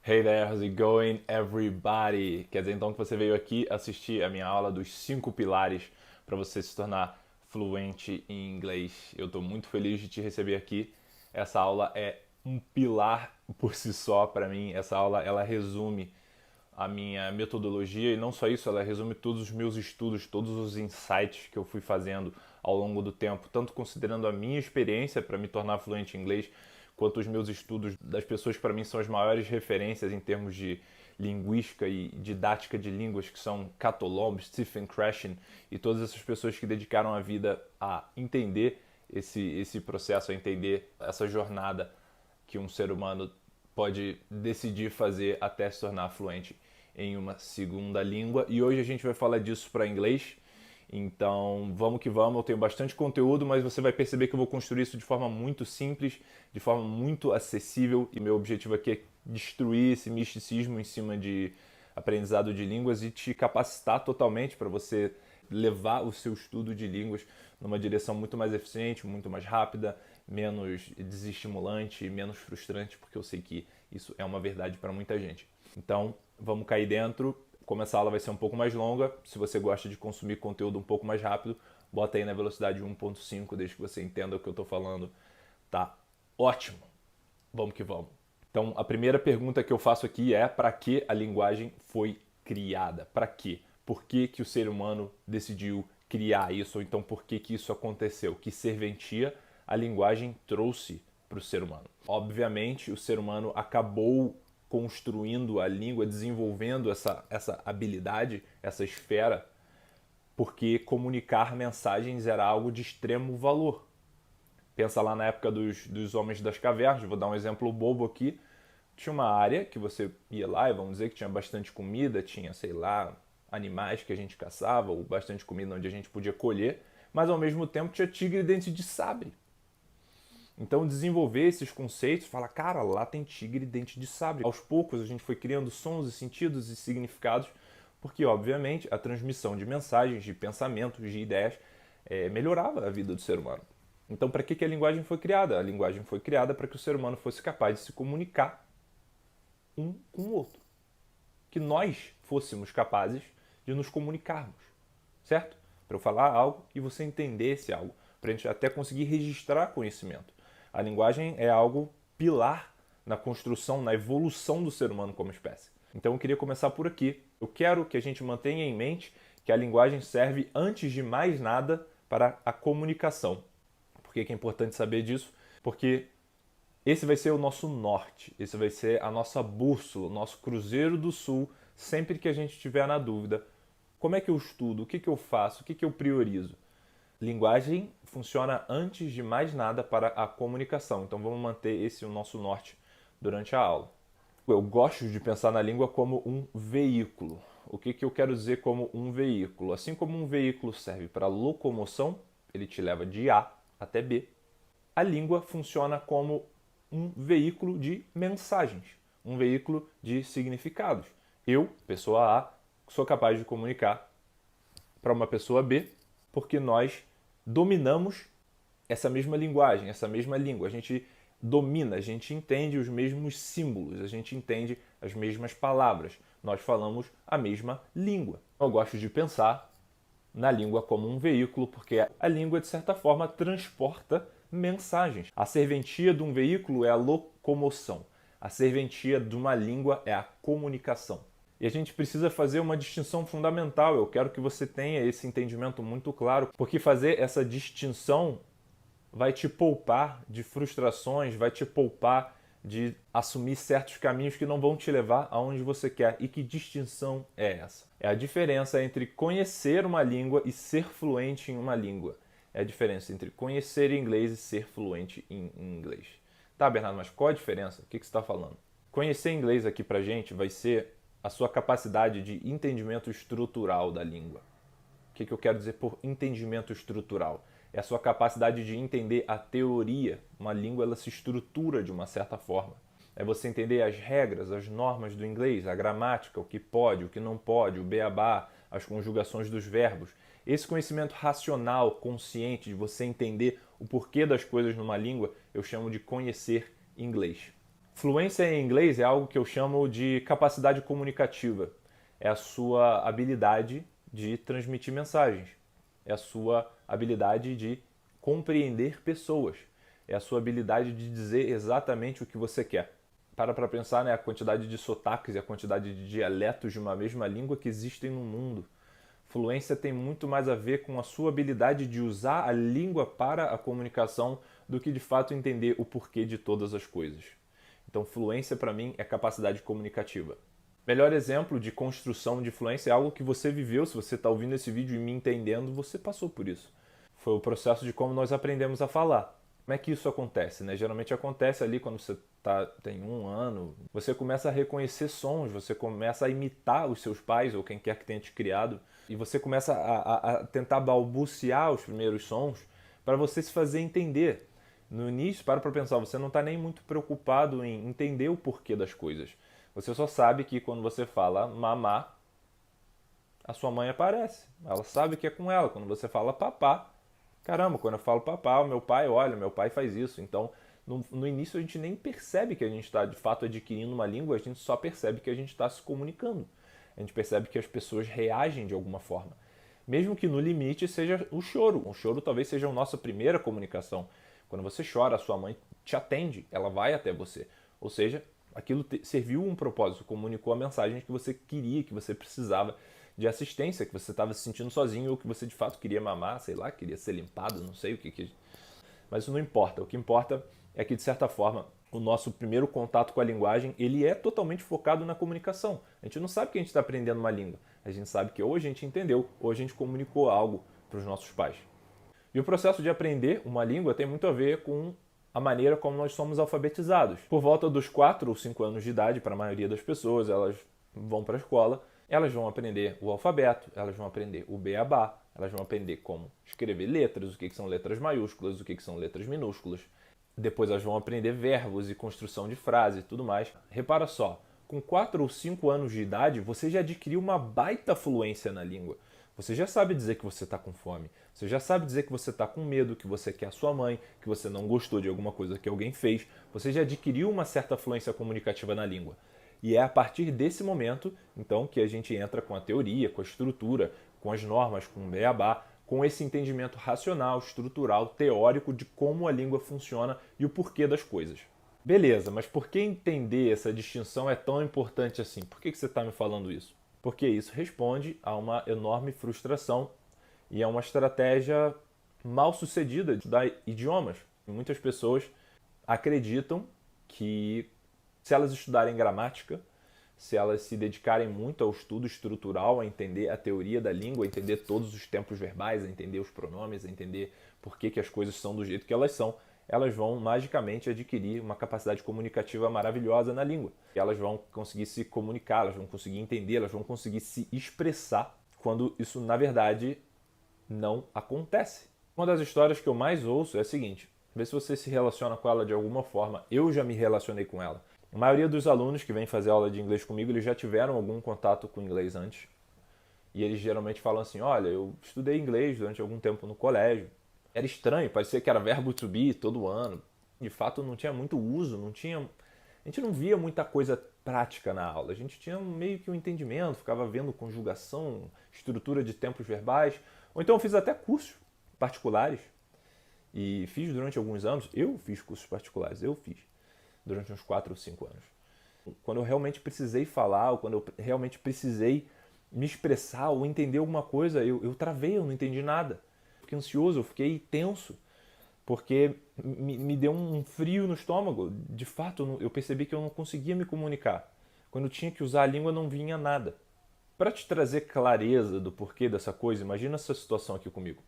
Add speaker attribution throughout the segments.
Speaker 1: Hey there, how's it going, everybody? Quer dizer então que você veio aqui assistir a minha aula dos 5 pilares para você se tornar fluente em inglês. Eu estou muito feliz de te receber aqui. Essa aula é um pilar por si só para mim. Essa aula ela resume a minha metodologia e não só isso, ela resume todos os meus estudos, todos os insights que eu fui fazendo ao longo do tempo, tanto considerando a minha experiência para me tornar fluente em inglês, quanto os meus estudos das pessoas que para mim são as maiores referências em termos de linguística e didática de línguas, que são Cato Lomb, Stephen Krashen e todas essas pessoas que dedicaram a vida a entender esse processo, a entender essa jornada que um ser humano pode decidir fazer até se tornar fluente em uma segunda língua. E hoje a gente vai falar disso para inglês. Então vamos que vamos, eu tenho bastante conteúdo, mas você vai perceber que eu vou construir isso de forma muito simples, de forma muito acessível. E meu objetivo aqui é destruir esse misticismo em cima de aprendizado de línguas e te capacitar totalmente para você levar o seu estudo de línguas numa direção muito mais eficiente, muito mais rápida, menos desestimulante, menos frustrante, porque eu sei que isso é uma verdade para muita gente. Então, vamos cair dentro. Como essa aula vai ser um pouco mais longa, se você gosta de consumir conteúdo um pouco mais rápido, bota aí na velocidade 1.5, desde que você entenda o que eu estou falando. Tá ótimo. Vamos que vamos. Então, a primeira pergunta que eu faço aqui é: para que a linguagem foi criada? Para quê? Por que que o ser humano decidiu criar isso? Ou então, por que que isso aconteceu? Que serventia a linguagem trouxe para o ser humano? Obviamente, o ser humano acabou construindo a língua, desenvolvendo essa habilidade, essa esfera, porque comunicar mensagens era algo de extremo valor. Pensa lá na época dos homens das cavernas, vou dar um exemplo bobo aqui. Tinha uma área que você ia lá e vamos dizer que tinha bastante comida, tinha, sei lá, animais que a gente caçava, ou bastante comida onde a gente podia colher, mas ao mesmo tempo tinha tigre e dente de sabre. Então desenvolver esses conceitos, falar, cara, lá tem tigre e dente de sabre. Aos poucos a gente foi criando sons e sentidos e significados, porque obviamente a transmissão de mensagens, de pensamentos, de ideias melhorava a vida do ser humano. Então, para que a linguagem foi criada? A linguagem foi criada para que o ser humano fosse capaz de se comunicar um com o outro. Que nós fôssemos capazes de nos comunicarmos, certo? Para eu falar algo e você entender esse algo, para a gente até conseguir registrar conhecimento. A linguagem é algo pilar na construção, na evolução do ser humano como espécie. Então eu queria começar por aqui. Eu quero que a gente mantenha em mente que a linguagem serve, antes de mais nada, para a comunicação. Por que é importante saber disso? Porque esse vai ser o nosso norte, esse vai ser a nossa bússola, o nosso cruzeiro do sul, sempre que a gente estiver na dúvida. Como é que eu estudo? O que eu faço? O que eu priorizo? Linguagem funciona antes de mais nada para a comunicação, então vamos manter esse o nosso norte durante a aula. Eu gosto de pensar na língua como um veículo. O que eu quero dizer como um veículo? Assim como um veículo serve para locomoção, ele te leva de A até B, a língua funciona como um veículo de mensagens, um veículo de significados. Eu, pessoa A, sou capaz de comunicar para uma pessoa B porque nós dominamos essa mesma linguagem, essa mesma língua. A gente domina, a gente entende os mesmos símbolos, a gente entende as mesmas palavras. Nós falamos a mesma língua. Eu gosto de pensar na língua como um veículo, porque a língua, de certa forma, transporta mensagens. A serventia de um veículo é a locomoção. A serventia de uma língua é a comunicação. E a gente precisa fazer uma distinção fundamental. Eu quero que você tenha esse entendimento muito claro, porque fazer essa distinção vai te poupar de frustrações, vai te poupar de assumir certos caminhos que não vão te levar aonde você quer. E que distinção é essa? É a diferença entre conhecer uma língua e ser fluente em uma língua. É a diferença entre conhecer inglês e ser fluente em inglês. Tá, Bernardo, mas qual a diferença? O que você está falando? Conhecer inglês aqui pra gente vai ser a sua capacidade de entendimento estrutural da língua. O que eu quero dizer por entendimento estrutural? É a sua capacidade de entender a teoria. Uma língua ela se estrutura de uma certa forma. É você entender as regras, as normas do inglês, a gramática, o que pode, o que não pode, o beabá, as conjugações dos verbos. Esse conhecimento racional, consciente, de você entender o porquê das coisas numa língua, eu chamo de conhecer inglês. Fluência em inglês é algo que eu chamo de capacidade comunicativa. É a sua habilidade de transmitir mensagens. É a sua habilidade de compreender pessoas. É a sua habilidade de dizer exatamente o que você quer. Para pensar, né, a quantidade de sotaques e a quantidade de dialetos de uma mesma língua que existem no mundo. Fluência tem muito mais a ver com a sua habilidade de usar a língua para a comunicação do que de fato entender o porquê de todas as coisas. Então, fluência para mim é capacidade comunicativa. Melhor exemplo de construção de fluência é algo que você viveu. Se você está ouvindo esse vídeo e me entendendo, você passou por isso. Foi o processo de como nós aprendemos a falar. Como é que isso acontece, né? Geralmente acontece ali quando você tem 1 ano, você começa a reconhecer sons, você começa a imitar os seus pais ou quem quer que tenha te criado, e você começa a tentar balbuciar os primeiros sons para você se fazer entender. No início, para pensar, você não está nem muito preocupado em entender o porquê das coisas. Você só sabe que quando você fala mamá, a sua mãe aparece. Ela sabe que é com ela. Quando você fala papá, caramba, quando eu falo papá, o meu pai, olha, meu pai faz isso. Então, no início a gente nem percebe que a gente está de fato adquirindo uma língua, a gente só percebe que a gente está se comunicando. A gente percebe que as pessoas reagem de alguma forma. Mesmo que no limite seja o choro. O choro talvez seja a nossa primeira comunicação. Quando você chora, a sua mãe te atende, ela vai até você. Ou seja, aquilo serviu um propósito, comunicou a mensagem que você queria, que você precisava de assistência, que você estava se sentindo sozinho ou que você de fato queria mamar, sei lá, queria ser limpado, não sei o que. Mas isso não importa. O que importa é que, de certa forma, o nosso primeiro contato com a linguagem, ele é totalmente focado na comunicação. A gente não sabe que a gente está aprendendo uma língua. A gente sabe que ou a gente entendeu, ou a gente comunicou algo para os nossos pais. E o processo de aprender uma língua tem muito a ver com a maneira como nós somos alfabetizados. Por volta dos 4 ou 5 anos de idade, para a maioria das pessoas, elas vão para a escola, elas vão aprender o alfabeto, elas vão aprender o beabá, elas vão aprender como escrever letras, o que são letras maiúsculas, o que são letras minúsculas. Depois elas vão aprender verbos e construção de frase e tudo mais. Repara só, com 4 ou 5 anos de idade, você já adquiriu uma baita fluência na língua. Você já sabe dizer que você está com fome. Você já sabe dizer que você está com medo, que você quer a sua mãe, que você não gostou de alguma coisa que alguém fez. Você já adquiriu uma certa fluência comunicativa na língua. E é a partir desse momento, então, que a gente entra com a teoria, com a estrutura, com as normas, com o beabá, com esse entendimento racional, estrutural, teórico de como a língua funciona e o porquê das coisas. Beleza, mas por que entender essa distinção é tão importante assim? Por que você está me falando isso? Porque isso responde a uma enorme frustração e a uma estratégia mal sucedida de estudar idiomas. Muitas pessoas acreditam que se elas estudarem gramática, se elas se dedicarem muito ao estudo estrutural, a entender a teoria da língua, a entender todos os tempos verbais, a entender os pronomes, a entender por que as coisas são do jeito que elas são, elas vão magicamente adquirir uma capacidade comunicativa maravilhosa na língua. E elas vão conseguir se comunicar, elas vão conseguir entender, elas vão conseguir se expressar, quando isso, na verdade, não acontece. Uma das histórias que eu mais ouço é a seguinte: vê se você se relaciona com ela de alguma forma. Eu já me relacionei com ela. A maioria dos alunos que vêm fazer aula de inglês comigo, eles já tiveram algum contato com inglês antes. E eles geralmente falam assim: olha, eu estudei inglês durante algum tempo no colégio. Era estranho, parecia que era verbo to be todo ano. De fato, não tinha muito uso, a gente não via muita coisa prática na aula. A gente tinha meio que um entendimento, ficava vendo conjugação, estrutura de tempos verbais. Ou então eu fiz até cursos particulares. E fiz durante alguns anos. Eu fiz cursos particulares, durante uns 4 ou 5 anos. Quando eu realmente precisei falar, ou quando eu realmente precisei me expressar ou entender alguma coisa, eu travei, eu não entendi nada. Fiquei ansioso, eu fiquei tenso, porque me deu um frio no estômago. De fato, eu percebi que eu não conseguia me comunicar. Quando eu tinha que usar a língua, não vinha nada. Para te trazer clareza do porquê dessa coisa, imagina essa situação aqui comigo.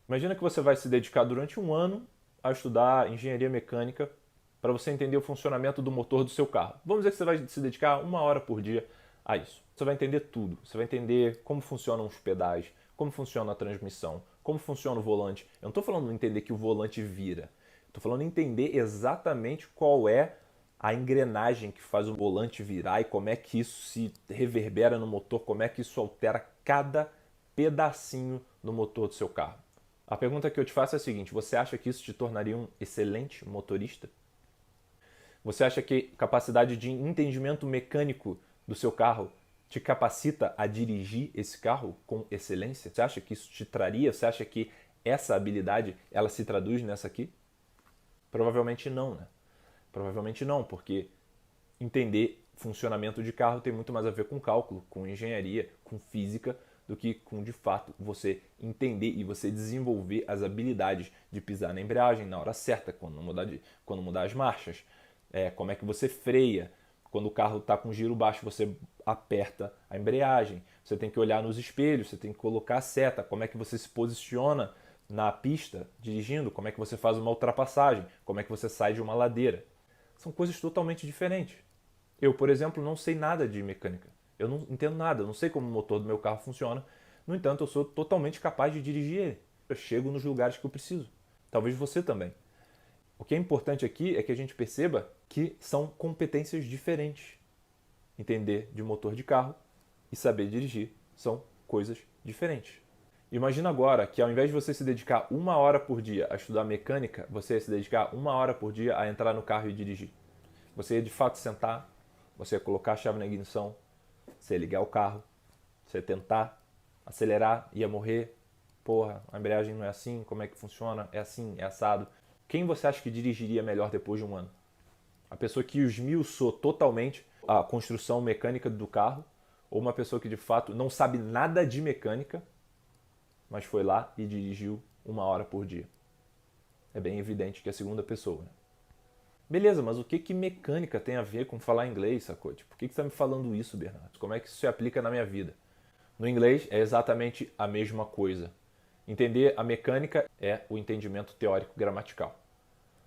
Speaker 1: Imagina que você vai se dedicar durante 1 ano a estudar engenharia mecânica para você entender o funcionamento do motor do seu carro. Vamos dizer que você vai se dedicar 1 hora por dia a isso. Você vai entender tudo. Você vai entender como funcionam os pedais, como funciona a transmissão, como funciona o volante. Eu não estou falando de entender que o volante vira. Estou falando de entender exatamente qual é a engrenagem que faz o volante virar e como é que isso se reverbera no motor, como é que isso altera cada pedacinho no motor do seu carro. A pergunta que eu te faço é a seguinte: você acha que isso te tornaria um excelente motorista? Você acha que capacidade de entendimento mecânico do seu carro te capacita a dirigir esse carro com excelência? Você acha que isso te traria? Você acha que essa habilidade ela se traduz nessa aqui? Provavelmente não, né? Provavelmente não, porque entender funcionamento de carro tem muito mais a ver com cálculo, com engenharia, com física, do que com, de fato, você entender e você desenvolver as habilidades de pisar na embreagem na hora certa, quando mudar as marchas, como é que você freia. Quando o carro está com giro baixo, você aperta a embreagem. Você tem que olhar nos espelhos, você tem que colocar a seta, como é que você se posiciona na pista dirigindo, como é que você faz uma ultrapassagem, como é que você sai de uma ladeira. São coisas totalmente diferentes. Eu, por exemplo, não sei nada de mecânica. Eu não entendo nada, eu não sei como o motor do meu carro funciona. No entanto, eu sou totalmente capaz de dirigir ele. Eu chego nos lugares que eu preciso. Talvez você também. O que é importante aqui é que a gente perceba que são competências diferentes. Entender de motor de carro e saber dirigir são coisas diferentes. Imagina agora que ao invés de você se dedicar 1 hora por dia a estudar mecânica, você ia se dedicar 1 hora por dia a entrar no carro e dirigir. Você ia de fato sentar, você ia colocar a chave na ignição, você ia ligar o carro, você ia tentar acelerar, ia morrer. Porra, a embreagem não é assim, como é que funciona? É assim, é assado. Quem você acha que dirigiria melhor depois de 1 ano? A pessoa que esmiuçou totalmente a construção mecânica do carro, ou uma pessoa que de fato não sabe nada de mecânica, mas foi lá e dirigiu 1 hora por dia? É bem evidente que é a segunda pessoa, né? Beleza, mas o que mecânica tem a ver com falar inglês, sacou? Tipo, por que você está me falando isso, Bernardo? Como é que isso se aplica na minha vida? No inglês é exatamente a mesma coisa. Entender a mecânica é o entendimento teórico gramatical.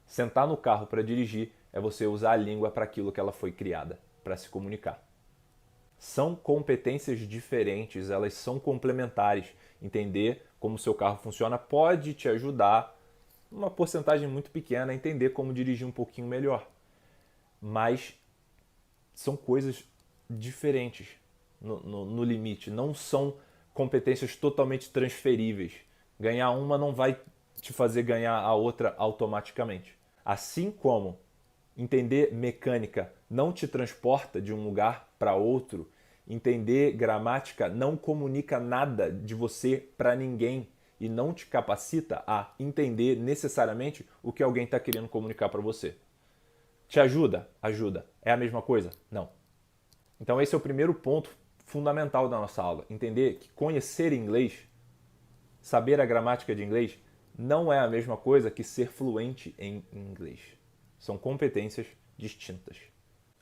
Speaker 1: Sentar no carro para dirigir é você usar a língua para aquilo que ela foi criada, para se comunicar. São competências diferentes, elas são complementares. Entender como o seu carro funciona pode te ajudar, uma porcentagem muito pequena, a entender como dirigir um pouquinho melhor. Mas são coisas diferentes no limite, não são competências totalmente transferíveis. Ganhar uma não vai te fazer ganhar a outra automaticamente. Assim como entender mecânica não te transporta de um lugar para outro, entender gramática não comunica nada de você para ninguém e não te capacita a entender necessariamente o que alguém está querendo comunicar para você. Te ajuda? Ajuda. É a mesma coisa? Não. Então esse é o primeiro ponto fundamental da nossa aula. Entender que conhecer inglês, saber a gramática de inglês, não é a mesma coisa que ser fluente em inglês. São competências distintas.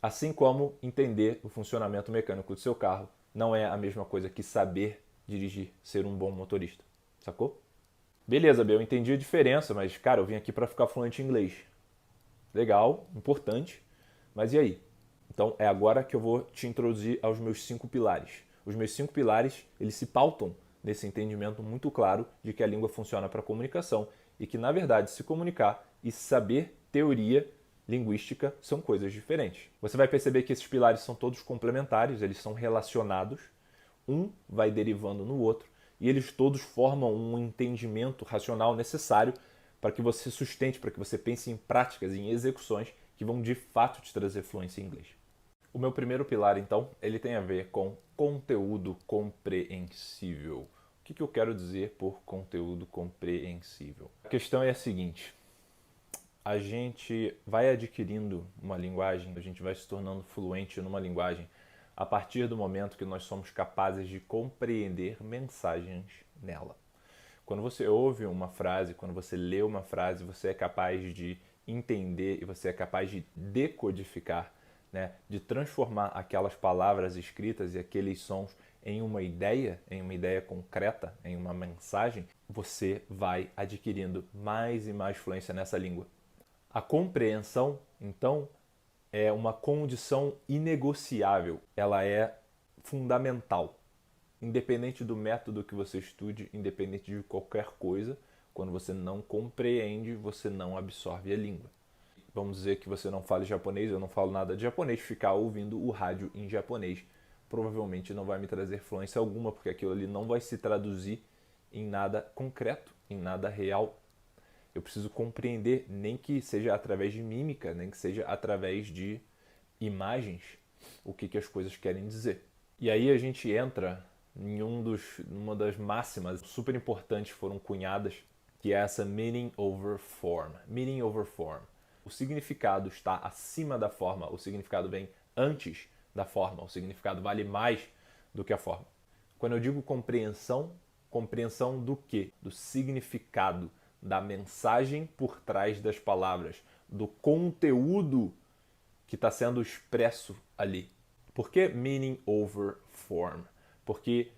Speaker 1: Assim como entender o funcionamento mecânico do seu carro não é a mesma coisa que saber dirigir, ser um bom motorista. Sacou? Beleza, Bel, eu entendi a diferença, mas, cara, eu vim aqui para ficar fluente em inglês. Legal, importante, mas e aí? Então é agora que eu vou te introduzir aos meus 5 pilares. Os meus 5 pilares, eles se pautam nesse entendimento muito claro de que a língua funciona para comunicação e que, na verdade, se comunicar e saber teoria linguística são coisas diferentes. Você vai perceber que esses pilares são todos complementares, eles são relacionados, um vai derivando no outro, e eles todos formam um entendimento racional necessário para que você sustente, para que você pense em práticas, em execuções que vão de fato te trazer fluência em inglês. O meu primeiro pilar, então, ele tem a ver com conteúdo compreensível. O que eu quero dizer por conteúdo compreensível? A questão é a seguinte: a gente vai adquirindo uma linguagem, a gente vai se tornando fluente numa linguagem a partir do momento que nós somos capazes de compreender mensagens nela. Quando você ouve uma frase, quando você lê uma frase, você é capaz de entender e você é capaz de decodificar, né? De transformar aquelas palavras escritas e aqueles sons em uma ideia concreta, em uma mensagem, você vai adquirindo mais e mais fluência nessa língua. A compreensão, então, é uma condição inegociável, ela é fundamental. Independente do método que você estude, independente de qualquer coisa, quando você não compreende, você não absorve a língua. Vamos dizer que você não fala japonês, eu não falo nada de japonês, ficar ouvindo o rádio em japonês provavelmente não vai me trazer fluência alguma, porque aquilo ali não vai se traduzir em nada concreto, em nada real. Eu preciso compreender, nem que seja através de mímica, nem que seja através de imagens, o que as coisas querem dizer. E aí a gente entra em uma das máximas super importantes foram cunhadas, que é essa meaning over form. Meaning over form. O significado está acima da forma, o significado vem antes da forma, o significado vale mais do que a forma. Quando eu digo compreensão, compreensão do quê? Do significado, da mensagem por trás das palavras, do conteúdo que está sendo expresso ali. Por que meaning over form? Porque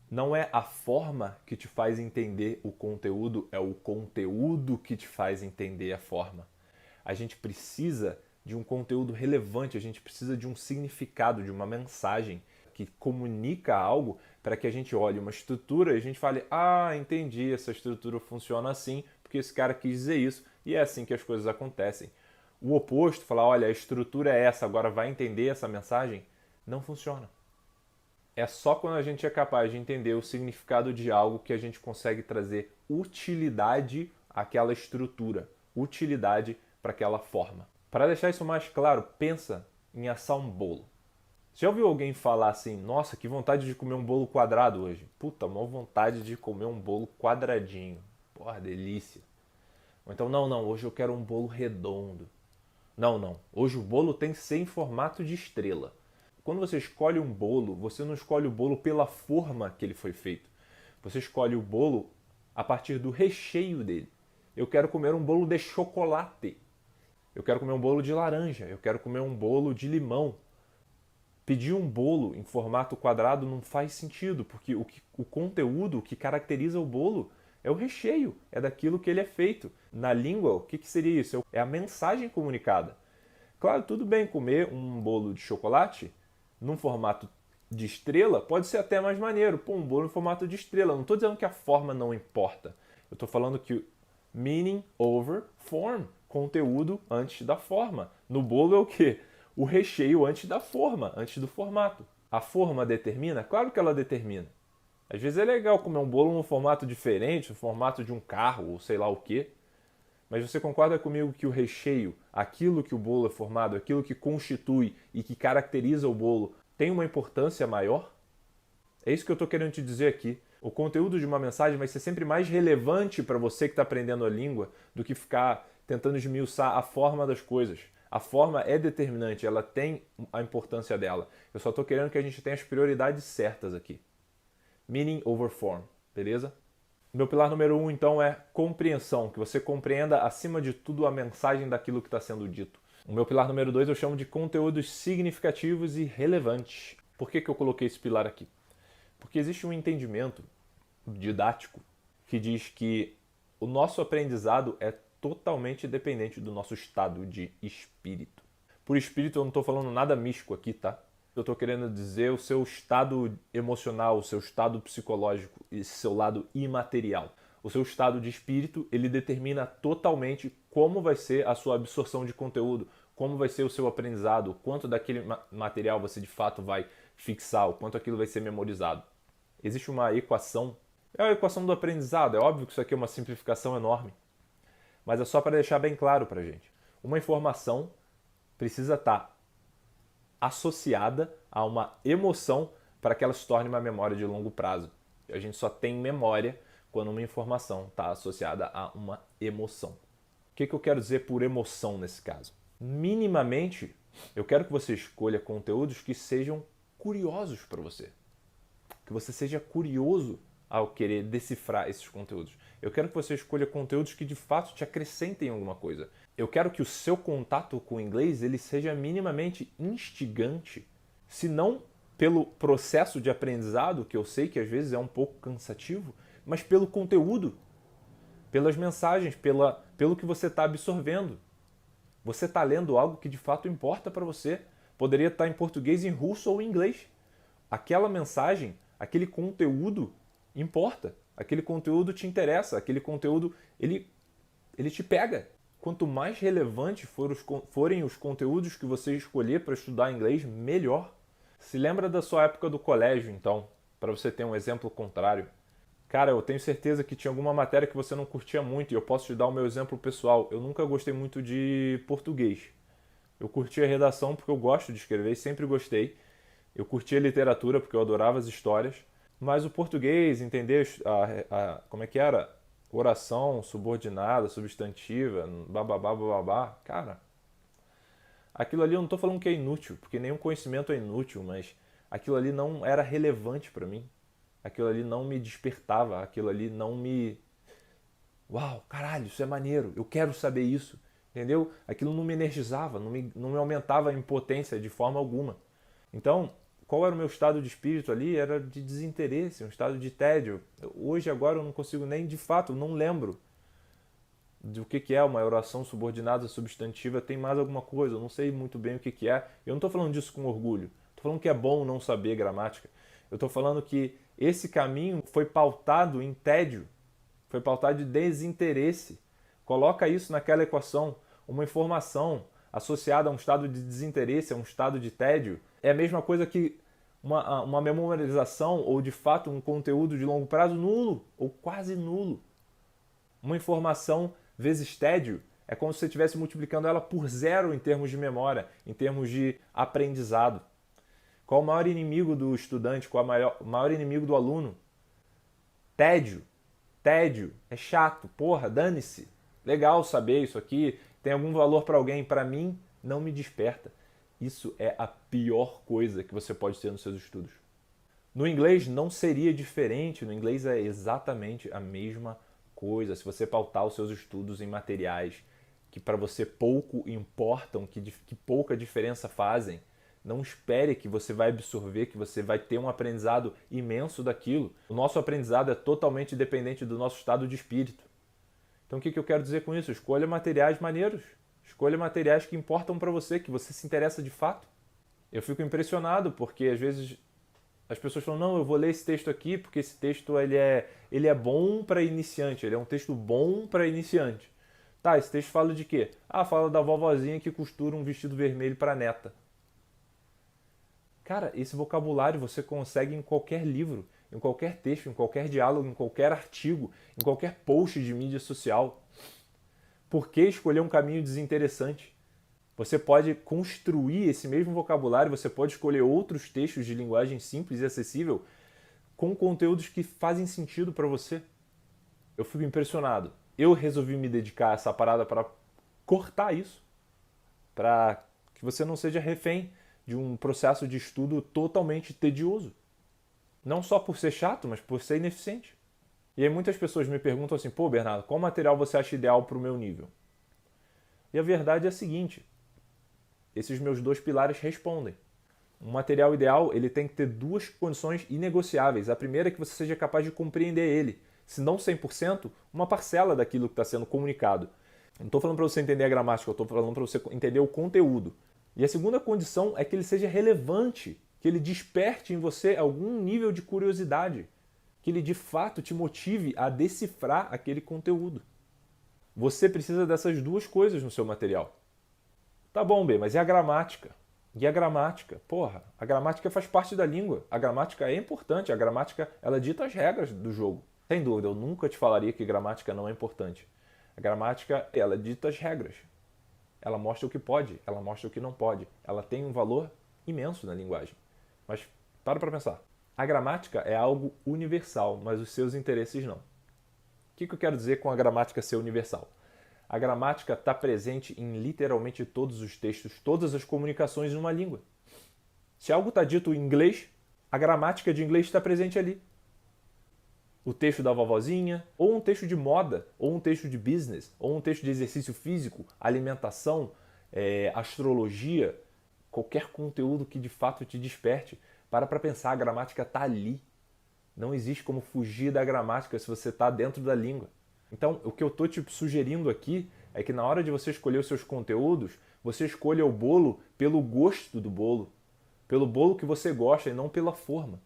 Speaker 1: não é a forma que te faz entender o conteúdo, é o conteúdo que te faz entender a forma. A gente precisa de um conteúdo relevante, a gente precisa de um significado, de uma mensagem que comunica algo para que a gente olhe uma estrutura e a gente fale, ah, entendi, essa estrutura funciona assim, porque esse cara quis dizer isso, e é assim que as coisas acontecem. O oposto, falar, olha, a estrutura é essa, agora vai entender essa mensagem, não funciona. É só quando a gente é capaz de entender o significado de algo que a gente consegue trazer utilidade àquela estrutura, utilidade para aquela forma. Para deixar isso mais claro, pensa em assar um bolo. Já ouviu alguém falar assim, nossa, que vontade de comer um bolo quadrado hoje? Puta, maior vontade de comer um bolo quadradinho. Porra, delícia. Ou então, não, hoje eu quero um bolo redondo. Não, hoje o bolo tem que ser em formato de estrela. Quando você escolhe um bolo, você não escolhe o bolo pela forma que ele foi feito. Você escolhe o bolo a partir do recheio dele. Eu quero comer um bolo de chocolate. Eu quero comer um bolo de laranja. Eu quero comer um bolo de limão. Pedir um bolo em formato quadrado não faz sentido, porque o conteúdo que caracteriza o bolo é o recheio, é daquilo que ele é feito. Na língua, o que seria isso? É a mensagem comunicada. Claro, tudo bem comer um bolo de chocolate num formato de estrela, pode ser até mais maneiro. Pô, um bolo em formato de estrela. Não estou dizendo que a forma não importa. Eu estou falando que meaning over form, conteúdo antes da forma. No bolo é o quê? O recheio antes da forma, antes do formato. A forma determina? Claro que ela determina. Às vezes é legal comer um bolo num formato diferente, no formato de um carro ou sei lá o quê. Mas você concorda comigo que o recheio, aquilo que o bolo é formado, aquilo que constitui e que caracteriza o bolo, tem uma importância maior? É isso que eu estou querendo te dizer aqui. O conteúdo de uma mensagem vai ser sempre mais relevante para você que está aprendendo a língua do que ficar tentando esmiuçar a forma das coisas. A forma é determinante, ela tem a importância dela. Eu só estou querendo que a gente tenha as prioridades certas aqui. Meaning over form, beleza? Meu pilar número 1, então, é compreensão, que você compreenda, acima de tudo, a mensagem daquilo que está sendo dito. O meu pilar número 2 eu chamo de conteúdos significativos e relevantes. Por que eu coloquei esse pilar aqui? Porque existe um entendimento didático que diz que o nosso aprendizado é totalmente dependente do nosso estado de espírito. Por espírito eu não estou falando nada místico aqui, tá? Eu estou querendo dizer o seu estado emocional, o seu estado psicológico e seu lado imaterial. O seu estado de espírito, ele determina totalmente como vai ser a sua absorção de conteúdo, como vai ser o seu aprendizado, o quanto daquele material você de fato vai fixar, o quanto aquilo vai ser memorizado. Existe uma equação, é a equação do aprendizado, é óbvio que isso aqui é uma simplificação enorme, mas é só para deixar bem claro para a gente. Uma informação precisa estar associada a uma emoção para que ela se torne uma memória de longo prazo. A gente só tem memória quando uma informação está associada a uma emoção. O que eu quero dizer por emoção nesse caso? Minimamente, eu quero que você escolha conteúdos que sejam curiosos para você. Que você seja curioso ao querer decifrar esses conteúdos. Eu quero que você escolha conteúdos que de fato te acrescentem alguma coisa. Eu quero que o seu contato com o inglês ele seja minimamente instigante, se não pelo processo de aprendizado, que eu sei que às vezes é um pouco cansativo, mas pelo conteúdo, pelas mensagens, pelo que você está absorvendo. Você está lendo algo que de fato importa para você. Poderia estar em português, em russo ou em inglês. Aquela mensagem, aquele conteúdo importa. Aquele conteúdo te interessa. Aquele conteúdo, ele te pega. Quanto mais relevantes forem os conteúdos que você escolher para estudar inglês, melhor. Se lembra da sua época do colégio, então, para você ter um exemplo contrário. Cara, eu tenho certeza que tinha alguma matéria que você não curtia muito, e eu posso te dar o meu exemplo pessoal. Eu nunca gostei muito de português. Eu curtia redação porque eu gosto de escrever, sempre gostei. Eu curtia literatura porque eu adorava as histórias. Mas o português, entender como é que era? Oração, subordinada, substantiva, bababá, bababá. Cara, aquilo ali eu não estou falando que é inútil, porque nenhum conhecimento é inútil, mas aquilo ali não era relevante para mim. Aquilo ali não me despertava, aquilo ali não me... Uau, caralho, isso é maneiro, eu quero saber isso, entendeu? Aquilo não me energizava, não me aumentava a impotência de forma alguma. Então, qual era o meu estado de espírito ali? Era de desinteresse, um estado de tédio. Hoje, agora, eu não consigo nem, de fato, não lembro do que é uma oração subordinada substantiva, tem mais alguma coisa, eu não sei muito bem o que é. Eu não estou falando disso com orgulho, estou falando que é bom não saber gramática. Eu estou falando que esse caminho foi pautado em tédio, foi pautado de desinteresse. Coloca isso naquela equação, uma informação associada a um estado de desinteresse, a um estado de tédio, é a mesma coisa que uma memorização ou de fato um conteúdo de longo prazo nulo ou quase nulo. Uma informação vezes tédio é como se você estivesse multiplicando ela por zero em termos de memória, em termos de aprendizado. Qual o maior inimigo do estudante? Qual o maior inimigo do aluno? Tédio. Tédio. É chato. Porra, dane-se. Legal saber isso aqui. Tem algum valor para alguém. Para mim, não me desperta. Isso é a pior coisa que você pode ter nos seus estudos. No inglês não seria diferente. No inglês é exatamente a mesma coisa. Se você pautar os seus estudos em materiais que para você pouco importam, que pouca diferença fazem, não espere que você vai absorver, que você vai ter um aprendizado imenso daquilo. O nosso aprendizado é totalmente dependente do nosso estado de espírito. Então o que eu quero dizer com isso? Escolha materiais maneiros. Escolha materiais que importam para você, que você se interessa de fato. Eu fico impressionado porque às vezes as pessoas falam, não, eu vou ler esse texto aqui porque esse texto ele é bom para iniciante, ele é um texto bom para iniciante. Tá, esse texto fala de quê? Ah, fala da vovozinha que costura um vestido vermelho para a neta. Cara, esse vocabulário você consegue em qualquer livro, em qualquer texto, em qualquer diálogo, em qualquer artigo, em qualquer post de mídia social. Por que escolher um caminho desinteressante? Você pode construir esse mesmo vocabulário, você pode escolher outros textos de linguagem simples e acessível com conteúdos que fazem sentido para você. Eu fico impressionado. Eu resolvi me dedicar a essa parada para cortar isso, para que você não seja refém de um processo de estudo totalmente tedioso. Não só por ser chato, mas por ser ineficiente. E aí muitas pessoas me perguntam assim, pô, Bernardo, qual material você acha ideal para o meu nível? E a verdade é a seguinte, esses meus dois pilares respondem. Um material ideal, ele tem que ter duas condições inegociáveis. A primeira é que você seja capaz de compreender ele. Se não 100%, uma parcela daquilo que está sendo comunicado. Não estou falando para você entender a gramática, eu estou falando para você entender o conteúdo. E a segunda condição é que ele seja relevante, que ele desperte em você algum nível de curiosidade, que ele de fato te motive a decifrar aquele conteúdo. Você precisa dessas duas coisas no seu material. Tá bom, B, mas e a gramática? E a gramática? Porra, a gramática faz parte da língua. A gramática é importante, a gramática ela dita as regras do jogo. Sem dúvida, eu nunca te falaria que gramática não é importante. A gramática, ela dita as regras. Ela mostra o que pode, ela mostra o que não pode. Ela tem um valor imenso na linguagem. Mas para pensar. A gramática é algo universal, mas os seus interesses não. O que eu quero dizer com a gramática ser universal? A gramática está presente em literalmente todos os textos, todas as comunicações em uma língua. Se algo está dito em inglês, a gramática de inglês está presente ali. O texto da vovozinha, ou um texto de moda, ou um texto de business, ou um texto de exercício físico, alimentação, astrologia, qualquer conteúdo que de fato te desperte. Para pensar, a gramática está ali. Não existe como fugir da gramática se você está dentro da língua. Então, o que eu estou te sugerindo aqui é que na hora de você escolher os seus conteúdos, você escolha o bolo pelo gosto do bolo, pelo bolo que você gosta e não pela forma.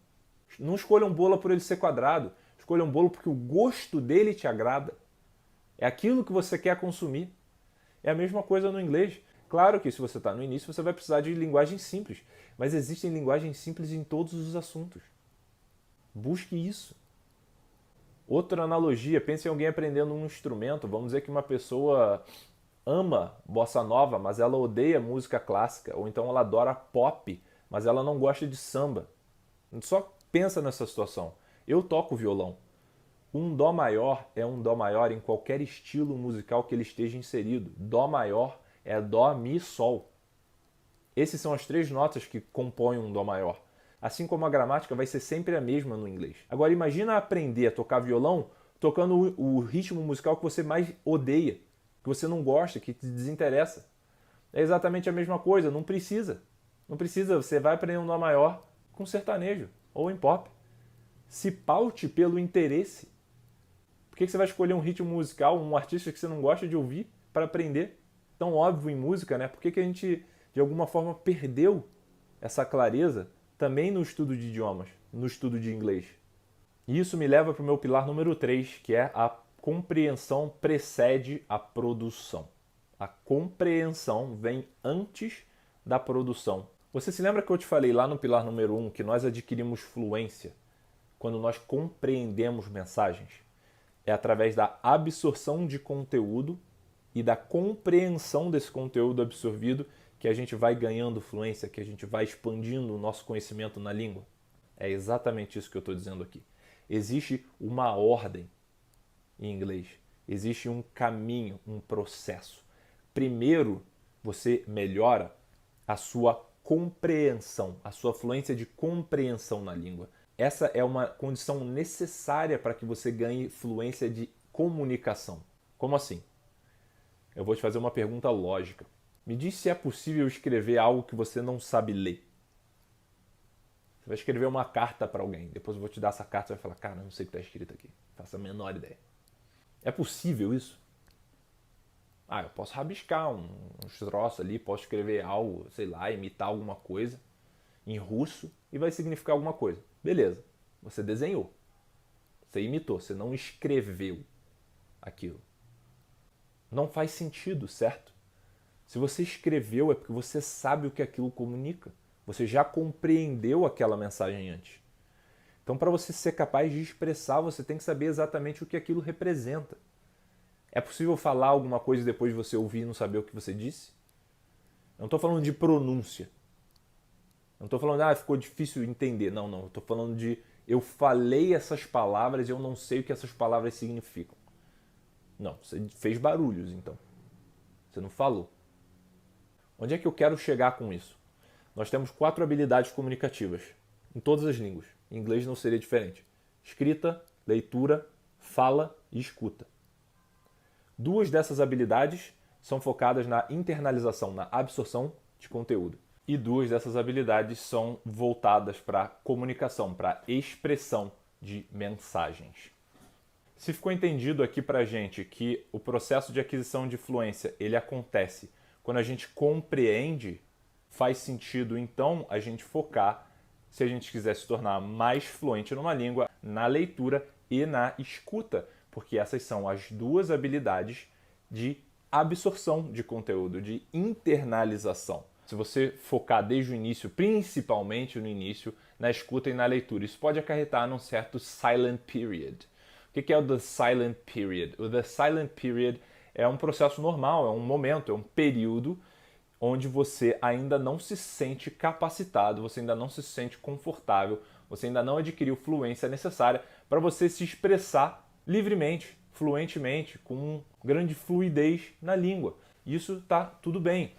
Speaker 1: Não escolha um bolo por ele ser quadrado, escolha um bolo porque o gosto dele te agrada. É aquilo que você quer consumir. É a mesma coisa no inglês. Claro que se você está no início, você vai precisar de linguagem simples, mas existem linguagens simples em todos os assuntos. Busque isso. Outra analogia, pense em alguém aprendendo um instrumento. Vamos dizer que uma pessoa ama bossa nova, mas ela odeia música clássica, ou então ela adora pop, mas ela não gosta de samba. Só pensa nessa situação. Eu toco violão. Um dó maior é um dó maior em qualquer estilo musical que ele esteja inserido. Dó maior é dó, mi, sol. Essas são as 3 notas que compõem um dó maior. Assim como a gramática vai ser sempre a mesma no inglês. Agora imagina aprender a tocar violão tocando o ritmo musical que você mais odeia, que você não gosta, que te desinteressa. É exatamente a mesma coisa, não precisa. Não precisa, você vai aprender um dó maior com sertanejo ou em pop. Se paute pelo interesse. Por que você vai escolher um ritmo musical, um artista que você não gosta de ouvir para aprender? Tão óbvio em música, né? Por que a gente, de alguma forma, perdeu essa clareza também no estudo de idiomas, no estudo de inglês? E isso me leva para o meu pilar número 3, que é a compreensão precede a produção. A compreensão vem antes da produção. Você se lembra que eu te falei lá no pilar número 1 que nós adquirimos fluência quando nós compreendemos mensagens? É através da absorção de conteúdo e da compreensão desse conteúdo absorvido que a gente vai ganhando fluência, que a gente vai expandindo o nosso conhecimento na língua. É exatamente isso que eu estou dizendo aqui. Existe uma ordem em inglês, existe um caminho, um processo. Primeiro, você melhora a sua compreensão, a sua fluência de compreensão na língua. Essa é uma condição necessária para que você ganhe fluência de comunicação. Como assim? Eu vou te fazer uma pergunta lógica. Me diz se é possível escrever algo que você não sabe ler. Você vai escrever uma carta para alguém. Depois eu vou te dar essa carta e vai falar, cara, não sei o que está escrito aqui. Faço a menor ideia. É possível isso? Ah, eu posso rabiscar uns troços ali, posso escrever algo, sei lá, imitar alguma coisa em russo e vai significar alguma coisa. Beleza, você desenhou, você imitou, você não escreveu aquilo. Não faz sentido, certo? Se você escreveu é porque você sabe o que aquilo comunica. Você já compreendeu aquela mensagem antes. Então, para você ser capaz de expressar, você tem que saber exatamente o que aquilo representa. É possível falar alguma coisa depois de você ouvir e não saber o que você disse? Eu não estou falando de pronúncia. Eu não estou falando, ficou difícil entender. Não. Eu estou falando de eu falei essas palavras e eu não sei o que essas palavras significam. Não, você fez barulhos, então. Você não falou. Onde é que eu quero chegar com isso? Nós temos 4 habilidades comunicativas, em todas as línguas. Em inglês não seria diferente. Escrita, leitura, fala e escuta. 2 dessas habilidades são focadas na internalização, na absorção de conteúdo. E 2 dessas habilidades são voltadas para a comunicação, para a expressão de mensagens. Se ficou entendido aqui para a gente que o processo de aquisição de fluência ele acontece quando a gente compreende, faz sentido então a gente focar, se a gente quiser se tornar mais fluente numa língua, na leitura e na escuta, porque essas são as 2 habilidades de absorção de conteúdo, de internalização. Se você focar desde o início, principalmente no início, na escuta e na leitura, isso pode acarretar num certo silent period. O que é o the silent period? O the silent period é um processo normal, é um momento, é um período onde você ainda não se sente capacitado, você ainda não se sente confortável, você ainda não adquiriu fluência necessária para você se expressar livremente, fluentemente, com grande fluidez na língua. Isso está tudo bem.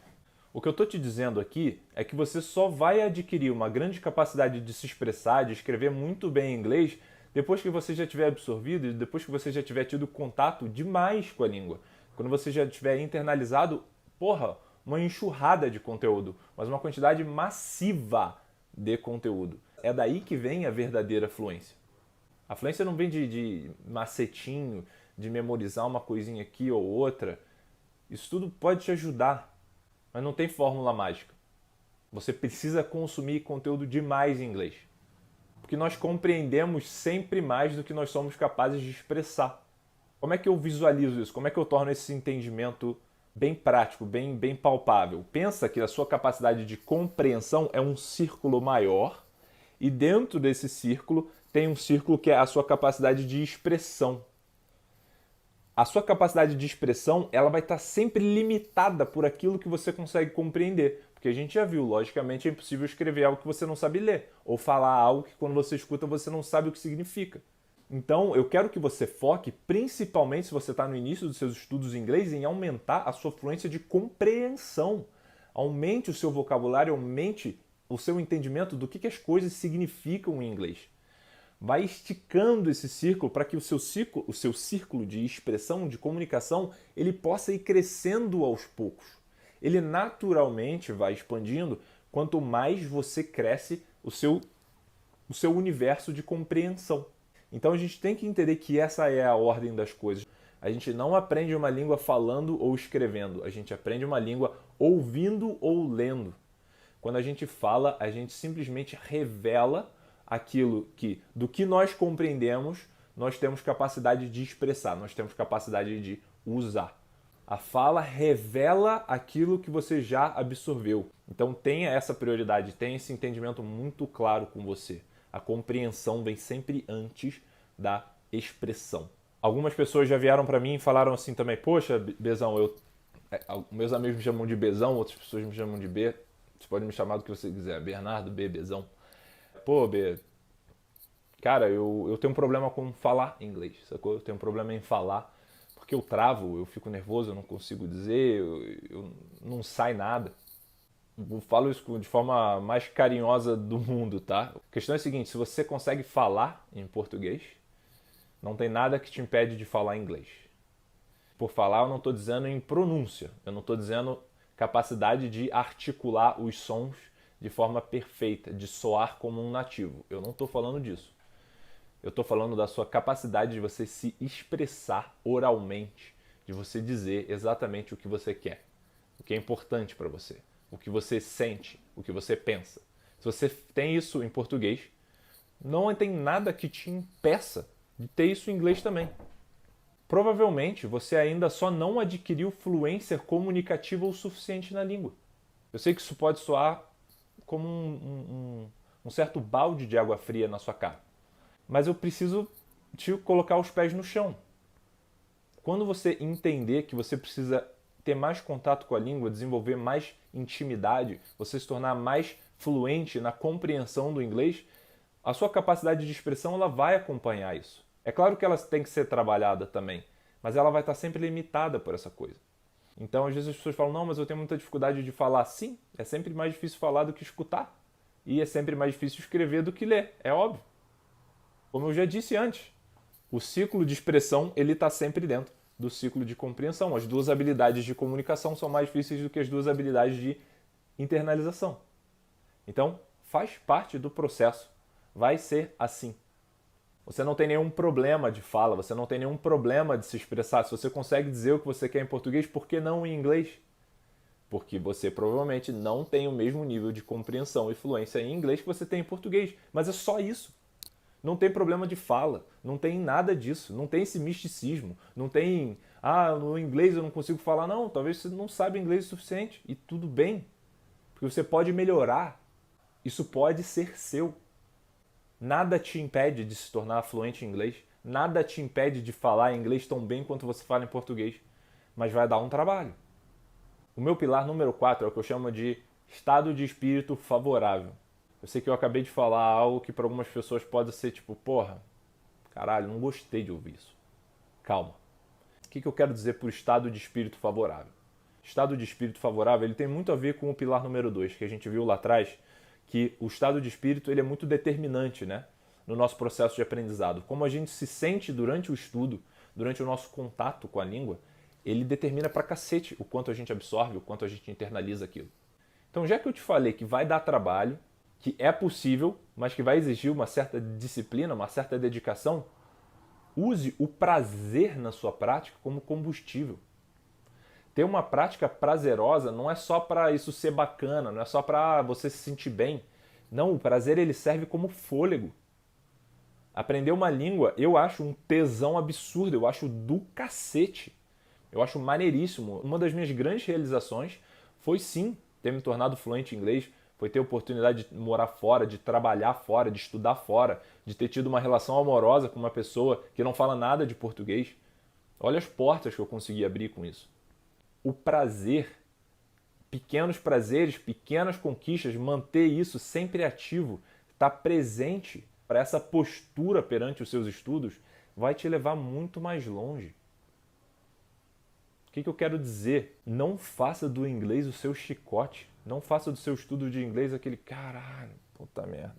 Speaker 1: O que eu estou te dizendo aqui é que você só vai adquirir uma grande capacidade de se expressar, de escrever muito bem em inglês, depois que você já tiver absorvido e depois que você já tiver tido contato demais com a língua. Quando você já tiver internalizado, uma enxurrada de conteúdo, mas uma quantidade massiva de conteúdo. É daí que vem a verdadeira fluência. A fluência não vem de macetinho, de memorizar uma coisinha aqui ou outra. Isso tudo pode te ajudar, mas não tem fórmula mágica. Você precisa consumir conteúdo demais em inglês. Porque nós compreendemos sempre mais do que nós somos capazes de expressar. Como é que eu visualizo isso? Como é que eu torno esse entendimento bem prático, bem palpável? Pensa que a sua capacidade de compreensão é um círculo maior e dentro desse círculo tem um círculo que é a sua capacidade de expressão. A sua capacidade de expressão, ela vai estar sempre limitada por aquilo que você consegue compreender. Porque a gente já viu, logicamente é impossível escrever algo que você não sabe ler, ou falar algo que quando você escuta você não sabe o que significa. Então, eu quero que você foque, principalmente se você está no início dos seus estudos em inglês, em aumentar a sua fluência de compreensão. Aumente o seu vocabulário, aumente o seu entendimento do que as coisas significam em inglês. Vai esticando esse círculo para que o seu círculo de expressão, de comunicação, ele possa ir crescendo aos poucos. Ele naturalmente vai expandindo quanto mais você cresce o seu universo de compreensão. Então a gente tem que entender que essa é a ordem das coisas. A gente não aprende uma língua falando ou escrevendo, a gente aprende uma língua ouvindo ou lendo. Quando a gente fala, a gente simplesmente revela aquilo que, do que nós compreendemos, nós temos capacidade de expressar, nós temos capacidade de usar. A fala revela aquilo que você já absorveu. Então tenha essa prioridade, tenha esse entendimento muito claro com você. A compreensão vem sempre antes da expressão. Algumas pessoas já vieram para mim e falaram assim também, poxa, Bezão, meus amigos me chamam de Bezão, outras pessoas me chamam de B, você pode me chamar do que você quiser, Bernardo, B, Bezão. Pô, B, cara, eu tenho um problema com falar inglês, sacou? Eu tenho um problema em falar, porque eu travo, eu fico nervoso, eu não consigo dizer, eu não sai nada. Eu falo isso de forma mais carinhosa do mundo, tá? A questão é a seguinte, se você consegue falar em português, não tem nada que te impede de falar inglês. Por falar, eu não estou dizendo em pronúncia, eu não estou dizendo capacidade de articular os sons de forma perfeita, de soar como um nativo. Eu não estou falando disso. Eu estou falando da sua capacidade de você se expressar oralmente, de você dizer exatamente o que você quer, o que é importante para você, o que você sente, o que você pensa. Se você tem isso em português, não tem nada que te impeça de ter isso em inglês também. Provavelmente você ainda só não adquiriu fluência comunicativa o suficiente na língua. Eu sei que isso pode soar como um certo balde de água fria na sua cara, mas eu preciso te colocar os pés no chão. Quando você entender que você precisa ter mais contato com a língua, desenvolver mais intimidade, você se tornar mais fluente na compreensão do inglês, a sua capacidade de expressão ela vai acompanhar isso. É claro que ela tem que ser trabalhada também, mas ela vai estar sempre limitada por essa coisa. Então, às vezes as pessoas falam, não, mas eu tenho muita dificuldade de falar. Sim, é sempre mais difícil falar do que escutar. E é sempre mais difícil escrever do que ler, é óbvio. Como eu já disse antes, o ciclo de expressão ele está sempre dentro do ciclo de compreensão. As duas habilidades de comunicação são mais difíceis do que as duas habilidades de internalização. Então, faz parte do processo. Vai ser assim. Você não tem nenhum problema de fala, você não tem nenhum problema de se expressar. Se você consegue dizer o que você quer em português, por que não em inglês? Porque você provavelmente não tem o mesmo nível de compreensão e fluência em inglês que você tem em português. Mas é só isso. Não tem problema de fala, não tem nada disso, não tem esse misticismo, não tem, no inglês eu não consigo falar. Não, talvez você não saiba inglês o suficiente e tudo bem, porque você pode melhorar. Isso pode ser seu. Nada te impede de se tornar fluente em inglês, nada te impede de falar inglês tão bem quanto você fala em português, mas vai dar um trabalho. O meu pilar número 4 é o que eu chamo de estado de espírito favorável. Eu sei que eu acabei de falar algo que para algumas pessoas pode ser tipo, porra, caralho, não gostei de ouvir isso. Calma. O que eu quero dizer por estado de espírito favorável? Estado de espírito favorável ele tem muito a ver com o pilar número 2, que a gente viu lá atrás, que o estado de espírito ele é muito determinante, né, no nosso processo de aprendizado. Como a gente se sente durante o estudo, durante o nosso contato com a língua, ele determina pra cacete o quanto a gente absorve, o quanto a gente internaliza aquilo. Então, já que eu te falei que vai dar trabalho, que é possível, mas que vai exigir uma certa disciplina, uma certa dedicação, use o prazer na sua prática como combustível. Ter uma prática prazerosa não é só para isso ser bacana, não é só para você se sentir bem. Não, o prazer ele serve como fôlego. Aprender uma língua eu acho um tesão absurdo, eu acho do cacete. Eu acho maneiríssimo. Uma das minhas grandes realizações foi sim ter me tornado fluente em inglês, foi ter a oportunidade de morar fora, de trabalhar fora, de estudar fora, de ter tido uma relação amorosa com uma pessoa que não fala nada de português. Olha as portas que eu consegui abrir com isso. O prazer, pequenos prazeres, pequenas conquistas, manter isso sempre ativo, estar presente para essa postura perante os seus estudos, vai te levar muito mais longe. O que eu quero dizer? Não faça do inglês o seu chicote. Não faça do seu estudo de inglês aquele caralho, puta merda.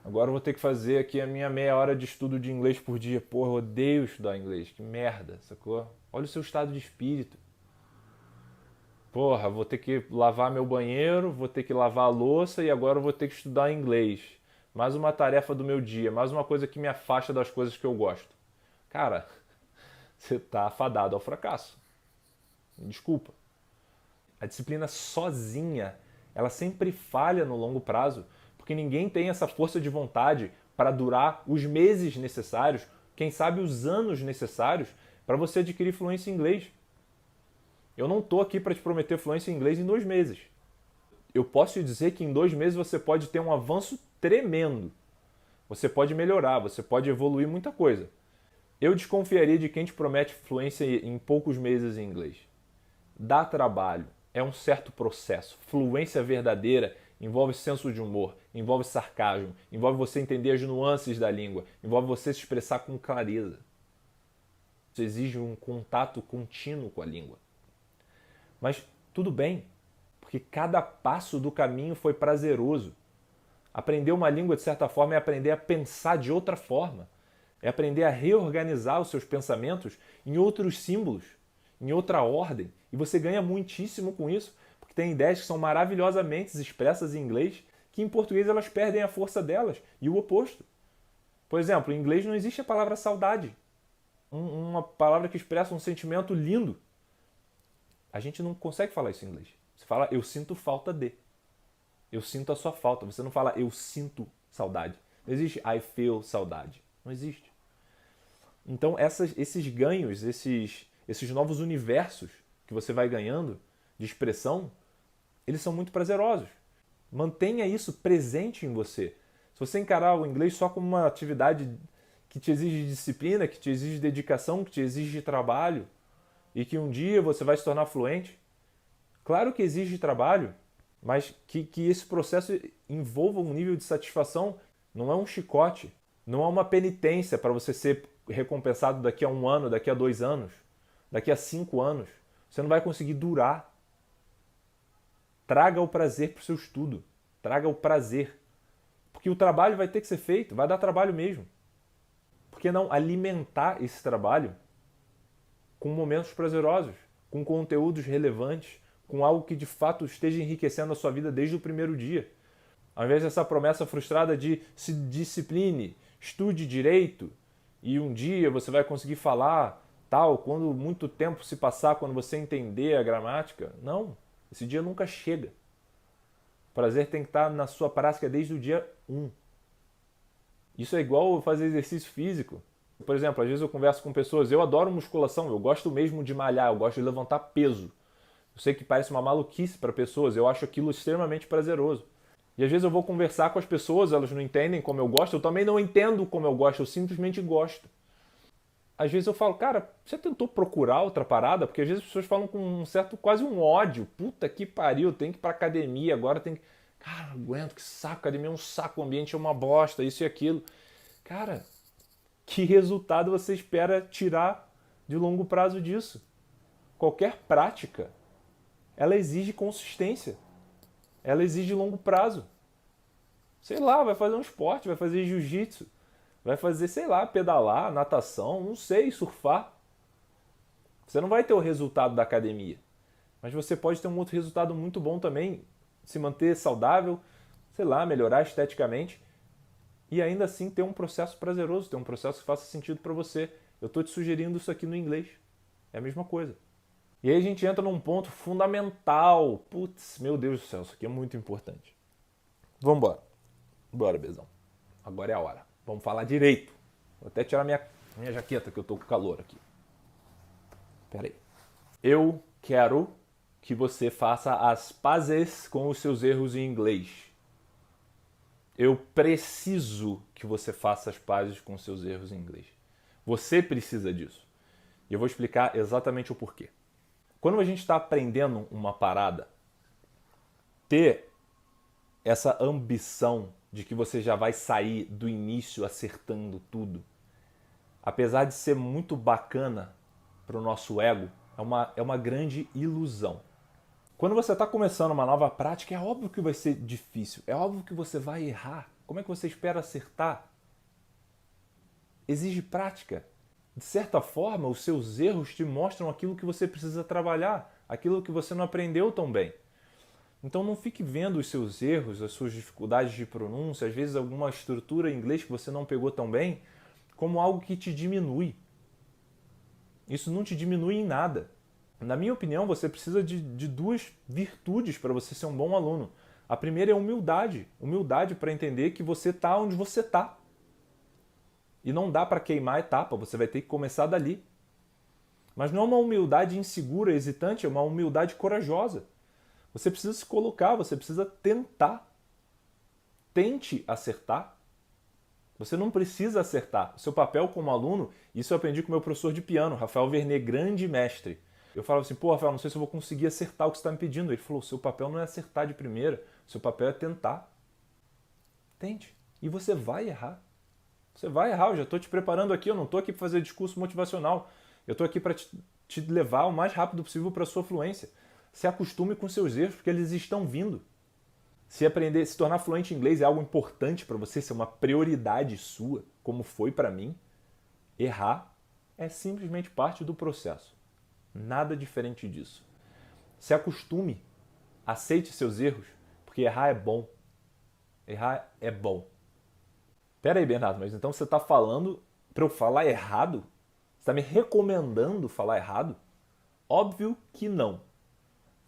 Speaker 1: Agora eu vou ter que fazer aqui a minha meia hora de estudo de inglês por dia. Porra, eu odeio estudar inglês. Que merda, sacou? Olha o seu estado de espírito. Porra, vou ter que lavar meu banheiro, vou ter que lavar a louça e agora eu vou ter que estudar inglês. Mais uma tarefa do meu dia, mais uma coisa que me afasta das coisas que eu gosto. Cara, você tá afadado ao fracasso. Desculpa. A disciplina sozinha, ela sempre falha no longo prazo, porque ninguém tem essa força de vontade para durar os meses necessários, quem sabe os anos necessários, para você adquirir fluência em inglês. Eu não estou aqui para te prometer fluência em inglês em 2 meses. Eu posso te dizer que em 2 meses você pode ter um avanço tremendo. Você pode melhorar, você pode evoluir muita coisa. Eu desconfiaria de quem te promete fluência em poucos meses em inglês. Dá trabalho, é um certo processo. Fluência verdadeira envolve senso de humor, envolve sarcasmo, envolve você entender as nuances da língua, envolve você se expressar com clareza. Isso exige um contato contínuo com a língua. Mas tudo bem, porque cada passo do caminho foi prazeroso. Aprender uma língua, de certa forma, é aprender a pensar de outra forma. É aprender a reorganizar os seus pensamentos em outros símbolos, em outra ordem. E você ganha muitíssimo com isso, porque tem ideias que são maravilhosamente expressas em inglês, que em português elas perdem a força delas, e o oposto. Por exemplo, em inglês não existe a palavra saudade. Uma palavra que expressa um sentimento lindo. A gente não consegue falar isso em inglês. Você fala, eu sinto falta de. Eu sinto a sua falta. Você não fala, eu sinto saudade. Não existe I feel saudade. Não existe. Então, esses ganhos, esses novos universos que você vai ganhando de expressão, eles são muito prazerosos. Mantenha isso presente em você. Se você encarar o inglês só como uma atividade que te exige disciplina, que te exige dedicação, que te exige trabalho, e que um dia você vai se tornar fluente, claro que exige trabalho, mas que esse processo envolva um nível de satisfação, não é um chicote, não é uma penitência para você ser recompensado daqui a 1 ano, daqui a 2 anos, daqui a 5 anos. Você não vai conseguir durar. Traga o prazer para o seu estudo. Traga o prazer. Porque o trabalho vai ter que ser feito, vai dar trabalho mesmo. Por que não alimentar esse trabalho com momentos prazerosos, com conteúdos relevantes, com algo que de fato esteja enriquecendo a sua vida desde o primeiro dia? Ao invés dessa promessa frustrada de se discipline, estude direito e um dia você vai conseguir falar tal, quando muito tempo se passar, quando você entender a gramática. Não, esse dia nunca chega. O prazer tem que estar na sua prática desde o dia 1. Isso é igual fazer exercício físico. Por exemplo, às vezes eu converso com pessoas, eu adoro musculação, eu gosto mesmo de malhar, eu gosto de levantar peso. Eu sei que parece uma maluquice para pessoas, eu acho aquilo extremamente prazeroso. E às vezes eu vou conversar com as pessoas, elas não entendem como eu gosto, eu também não entendo como eu gosto, eu simplesmente gosto. Às vezes eu falo, cara, você tentou procurar outra parada? Porque às vezes as pessoas falam com um certo, quase um ódio. Puta que pariu, eu tenho que ir pra academia, agora tem que... Cara, não aguento, que saco, academia é um saco, o ambiente é uma bosta, isso e aquilo. Cara, que resultado você espera tirar de longo prazo disso? Qualquer prática, ela exige consistência. Ela exige longo prazo. Sei lá, vai fazer um esporte, vai fazer jiu-jitsu, vai fazer, sei lá, pedalar, natação, não sei, surfar. Você não vai ter o resultado da academia. Mas você pode ter um outro resultado muito bom também, se manter saudável, sei lá, melhorar esteticamente e ainda assim ter um processo prazeroso, ter um processo que faça sentido para você. Eu estou te sugerindo isso aqui no inglês. É a mesma coisa. E aí a gente entra num ponto fundamental. Putz, meu Deus do céu, isso aqui é muito importante. Vamos embora. Bora, Bezão. Agora é a hora. Vamos falar direito. Vou até tirar minha jaqueta, que eu tô com calor aqui. Pera aí. Eu quero que você faça as pazes com os seus erros em inglês. Eu preciso que você faça as pazes com os seus erros em inglês. Você precisa disso. E eu vou explicar exatamente o porquê. Quando a gente está aprendendo uma parada, ter essa ambição de que você já vai sair do início acertando tudo, apesar de ser muito bacana para o nosso ego, é uma grande ilusão. Quando você está começando uma nova prática, é óbvio que vai ser difícil, é óbvio que você vai errar. Como é que você espera acertar? Exige prática. De certa forma, os seus erros te mostram aquilo que você precisa trabalhar, aquilo que você não aprendeu tão bem. Então não fique vendo os seus erros, as suas dificuldades de pronúncia, às vezes alguma estrutura em inglês que você não pegou tão bem, como algo que te diminui. Isso não te diminui em nada. Na minha opinião, você precisa de duas virtudes para você ser um bom aluno. A primeira é humildade. Humildade para entender que você está onde você está. E não dá para queimar a etapa, você vai ter que começar dali. Mas não é uma humildade insegura, hesitante, é uma humildade corajosa. Você precisa se colocar, você precisa tentar. Tente acertar. Você não precisa acertar. O seu papel como aluno, isso eu aprendi com o meu professor de piano, Rafael Vernet, grande mestre. Eu falava assim, pô, Rafael, não sei se eu vou conseguir acertar o que você está me pedindo. Ele falou, o seu papel não é acertar de primeira, o seu papel é tentar. Tente. E você vai errar. Você vai errar, eu já estou te preparando aqui, eu não estou aqui para fazer discurso motivacional. Eu estou aqui para te levar o mais rápido possível para a sua fluência. Se acostume com seus erros, porque eles estão vindo. Se tornar fluente em inglês é algo importante para você, se é uma prioridade sua, como foi para mim, errar é simplesmente parte do processo. Nada diferente disso. Se acostume, aceite seus erros, porque errar é bom. Errar é bom. Pera aí, Bernardo, mas então você está falando para eu falar errado? Você está me recomendando falar errado? Óbvio que não.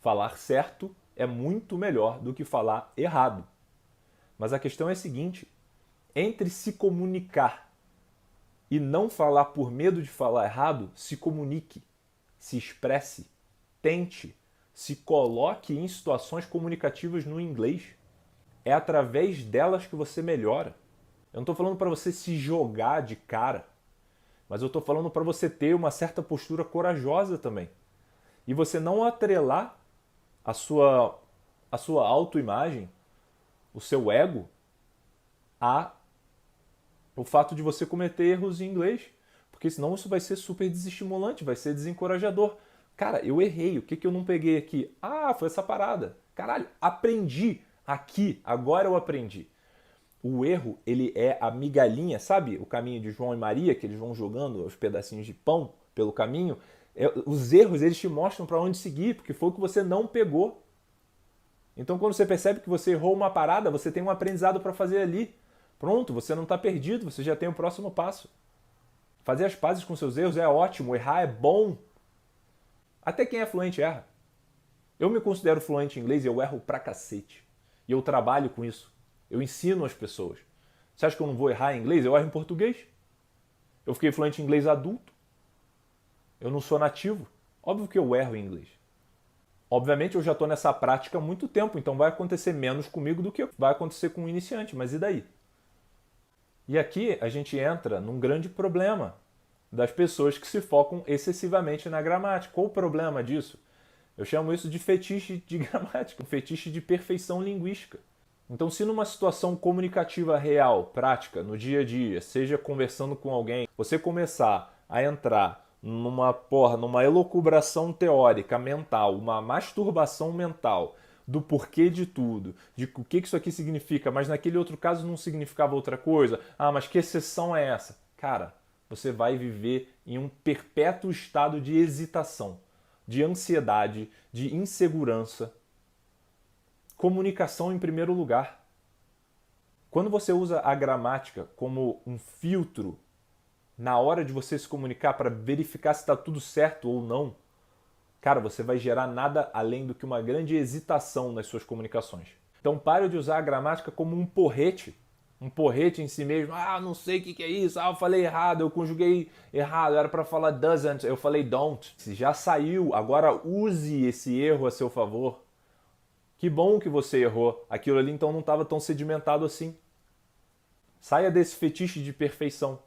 Speaker 1: Falar certo é muito melhor do que falar errado. Mas a questão é a seguinte, entre se comunicar e não falar por medo de falar errado, se comunique, se expresse, tente, se coloque em situações comunicativas no inglês. É através delas que você melhora. Eu não estou falando para você se jogar de cara, mas eu estou falando para você ter uma certa postura corajosa também. E você não atrelar a sua autoimagem, o seu ego, o fato de você cometer erros em inglês. Porque senão isso vai ser super desestimulante, vai ser desencorajador. Cara, eu errei, o que eu não peguei aqui? Ah, foi essa parada. Caralho, aprendi aqui, agora eu aprendi. O erro, ele é a migalhinha, sabe? O caminho de João e Maria, que eles vão jogando os pedacinhos de pão pelo caminho. Os erros, eles te mostram para onde seguir, porque foi o que você não pegou. Então, quando você percebe que você errou uma parada, você tem um aprendizado para fazer ali. Pronto, você não está perdido, você já tem o próximo passo. Fazer as pazes com seus erros é ótimo, errar é bom. Até quem é fluente erra. Eu me considero fluente em inglês e eu erro pra cacete. E eu trabalho com isso. Eu ensino as pessoas. Você acha que eu não vou errar em inglês? Eu erro em português. Eu fiquei fluente em inglês adulto. Eu não sou nativo. Óbvio que eu erro em inglês. Obviamente eu já estou nessa prática há muito tempo, então vai acontecer menos comigo do que vai acontecer com um iniciante, mas e daí? E aqui a gente entra num grande problema das pessoas que se focam excessivamente na gramática. Qual o problema disso? Eu chamo isso de fetiche de gramática, um fetiche de perfeição linguística. Então, se numa situação comunicativa real, prática, no dia a dia, seja conversando com alguém, você começar a entrar numa elucubração teórica mental, uma masturbação mental do porquê de tudo, de o que isso aqui significa, mas naquele outro caso não significava outra coisa. Ah, mas que exceção é essa? Cara, você vai viver em um perpétuo estado de hesitação, de ansiedade, de insegurança. Comunicação em primeiro lugar. Quando você usa a gramática como um filtro na hora de você se comunicar para verificar se está tudo certo ou não, cara, você vai gerar nada além do que uma grande hesitação nas suas comunicações. Então pare de usar a gramática como um porrete. Um porrete em si mesmo. Ah, não sei o que é isso. Ah, eu falei errado, eu conjuguei errado. Era para falar doesn't, eu falei don't. Se já saiu, agora use esse erro a seu favor. Que bom que você errou. Aquilo ali então não estava tão sedimentado assim. Saia desse fetiche de perfeição.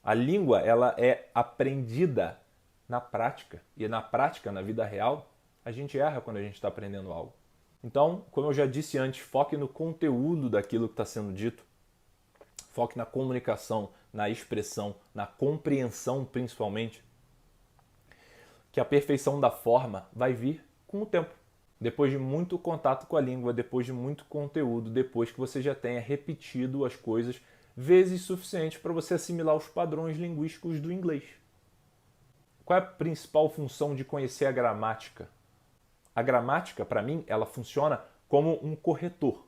Speaker 1: A língua, ela é aprendida na prática. E na prática, na vida real, a gente erra quando a gente está aprendendo algo. Então, como eu já disse antes, foque no conteúdo daquilo que está sendo dito. Foque na comunicação, na expressão, na compreensão principalmente. Que a perfeição da forma vai vir com o tempo. Depois de muito contato com a língua, depois de muito conteúdo, depois que você já tenha repetido as coisas vezes suficientes para você assimilar os padrões linguísticos do inglês. Qual é a principal função de conhecer a gramática? A gramática, para mim, ela funciona como um corretor.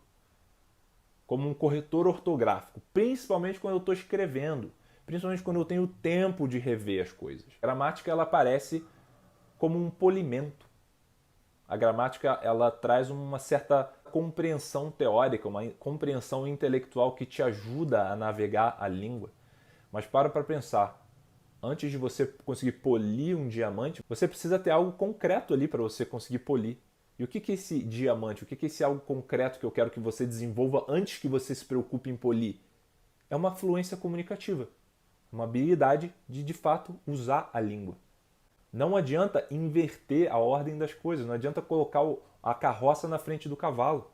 Speaker 1: Como um corretor ortográfico, principalmente quando eu estou escrevendo, principalmente quando eu tenho tempo de rever as coisas. A gramática, ela aparece como um polimento. A gramática, ela traz uma certa compreensão teórica, uma compreensão intelectual que te ajuda a navegar a língua. Mas para pensar, antes de você conseguir polir um diamante, você precisa ter algo concreto ali para você conseguir polir. E o que é esse diamante? O que é esse algo concreto que eu quero que você desenvolva antes que você se preocupe em polir? É uma fluência comunicativa, uma habilidade de fato usar a língua. Não adianta inverter a ordem das coisas, não adianta colocar a carroça na frente do cavalo.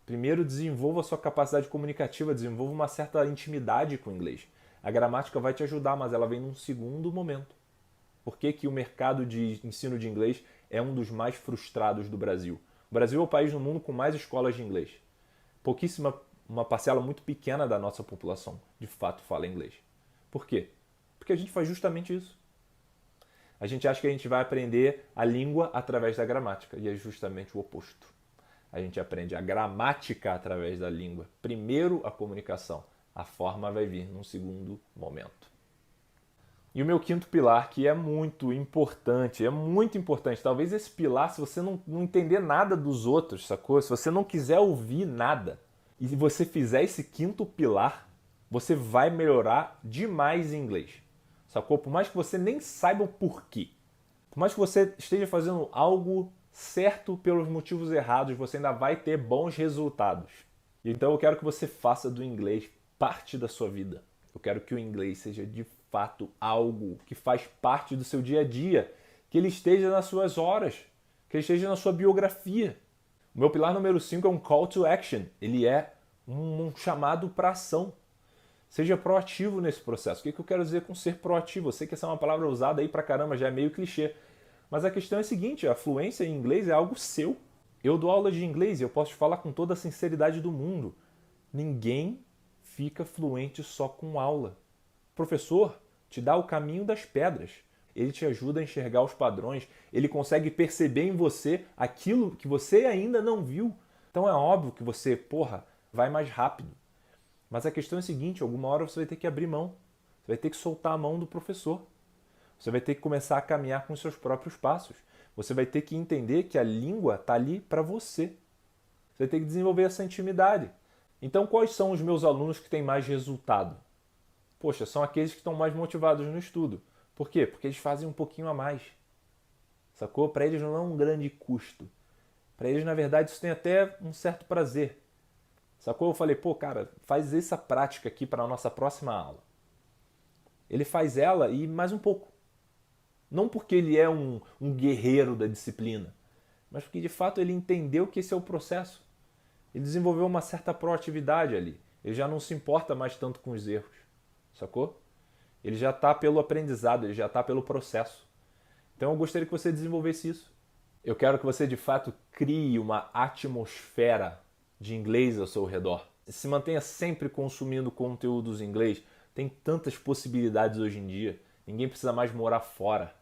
Speaker 1: Primeiro desenvolva a sua capacidade comunicativa, desenvolva uma certa intimidade com o inglês. A gramática vai te ajudar, mas ela vem num segundo momento. Por que o mercado de ensino de inglês é um dos mais frustrados do Brasil? O Brasil é o país no mundo com mais escolas de inglês. Uma parcela muito pequena da nossa população, de fato, fala inglês. Por quê? Porque a gente faz justamente isso. A gente acha que a gente vai aprender a língua através da gramática, e é justamente o oposto. A gente aprende a gramática através da língua. Primeiro a comunicação. A forma vai vir num segundo momento. E o meu quinto pilar, que é muito importante. Talvez esse pilar, se você não entender nada dos outros, sacou? Se você não quiser ouvir nada, e se você fizer esse quinto pilar, você vai melhorar demais em inglês. Sacou? Por mais que você nem saiba o porquê. Por mais que você esteja fazendo algo certo pelos motivos errados, você ainda vai ter bons resultados. Então eu quero que você faça do inglês parte da sua vida. Eu quero que o inglês seja de fato algo que faz parte do seu dia a dia, que ele esteja nas suas horas, que ele esteja na sua biografia. O meu pilar número 5 é um call to action. Ele é um chamado para ação. Seja proativo nesse processo. O que eu quero dizer com ser proativo? Eu sei que essa é uma palavra usada aí pra caramba, já é meio clichê. Mas a questão é a seguinte, a fluência em inglês é algo seu. Eu dou aula de inglês e eu posso te falar com toda a sinceridade do mundo. Ninguém fica fluente só com aula. O professor te dá o caminho das pedras. Ele te ajuda a enxergar os padrões. Ele consegue perceber em você aquilo que você ainda não viu. Então é óbvio que você, vai mais rápido. Mas a questão é a seguinte, alguma hora você vai ter que abrir mão. Você vai ter que soltar a mão do professor. Você vai ter que começar a caminhar com os seus próprios passos. Você vai ter que entender que a língua está ali para você. Você vai ter que desenvolver essa intimidade. Então, quais são os meus alunos que têm mais resultado? Poxa, são aqueles que estão mais motivados no estudo. Por quê? Porque eles fazem um pouquinho a mais. Sacou? Para eles não é um grande custo. Para eles, na verdade, isso tem até um certo prazer. Sacou? Eu falei, cara, faz essa prática aqui para a nossa próxima aula. Ele faz ela e mais um pouco. Não porque ele é um guerreiro da disciplina, mas porque de fato ele entendeu que esse é o processo. Ele desenvolveu uma certa proatividade ali. Ele já não se importa mais tanto com os erros. Sacou? Ele já está pelo aprendizado, ele já está pelo processo. Então eu gostaria que você desenvolvesse isso. Eu quero que você de fato crie uma atmosfera de inglês ao seu redor. Se mantenha sempre consumindo conteúdos em inglês. Tem tantas possibilidades hoje em dia. Ninguém precisa mais morar fora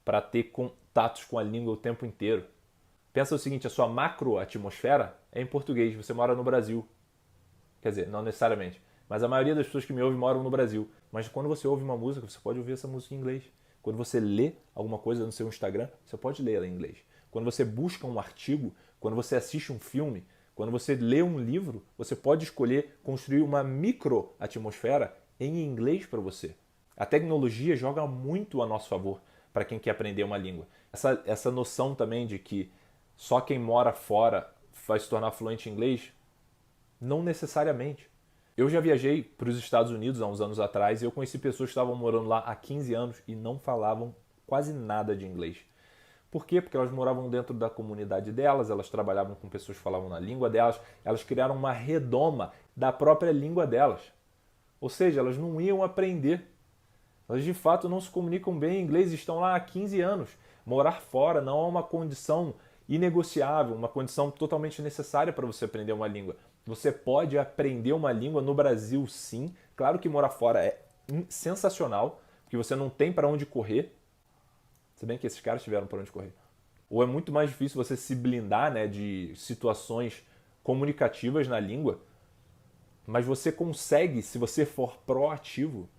Speaker 1: para ter contatos com a língua o tempo inteiro. Pensa o seguinte, a sua macro-atmosfera é em português. Você mora no Brasil. Quer dizer, não necessariamente. Mas a maioria das pessoas que me ouvem moram no Brasil. Mas quando você ouve uma música, você pode ouvir essa música em inglês. Quando você lê alguma coisa no seu Instagram, você pode ler ela em inglês. Quando você busca um artigo, quando você assiste um filme, Quando você lê um livro, você pode escolher construir uma micro-atmosfera em inglês para você. A tecnologia joga muito a nosso favor para quem quer aprender uma língua. Essa noção também de que só quem mora fora vai se tornar fluente em inglês, não necessariamente. Eu já viajei para os Estados Unidos há uns anos atrás e eu conheci pessoas que estavam morando lá há 15 anos e não falavam quase nada de inglês. Por quê? Porque elas moravam dentro da comunidade delas, elas trabalhavam com pessoas que falavam na língua delas, elas criaram uma redoma da própria língua delas. Ou seja, elas não iam aprender. Elas de fato não se comunicam bem em inglês e estão lá há 15 anos. Morar fora não é uma condição inegociável, uma condição totalmente necessária para você aprender uma língua. Você pode aprender uma língua no Brasil, sim. Claro que morar fora é sensacional, porque você não tem para onde correr. Se bem que esses caras tiveram para onde correr. Ou é muito mais difícil você se blindar, né, de situações comunicativas na língua, mas você consegue, se você for proativo,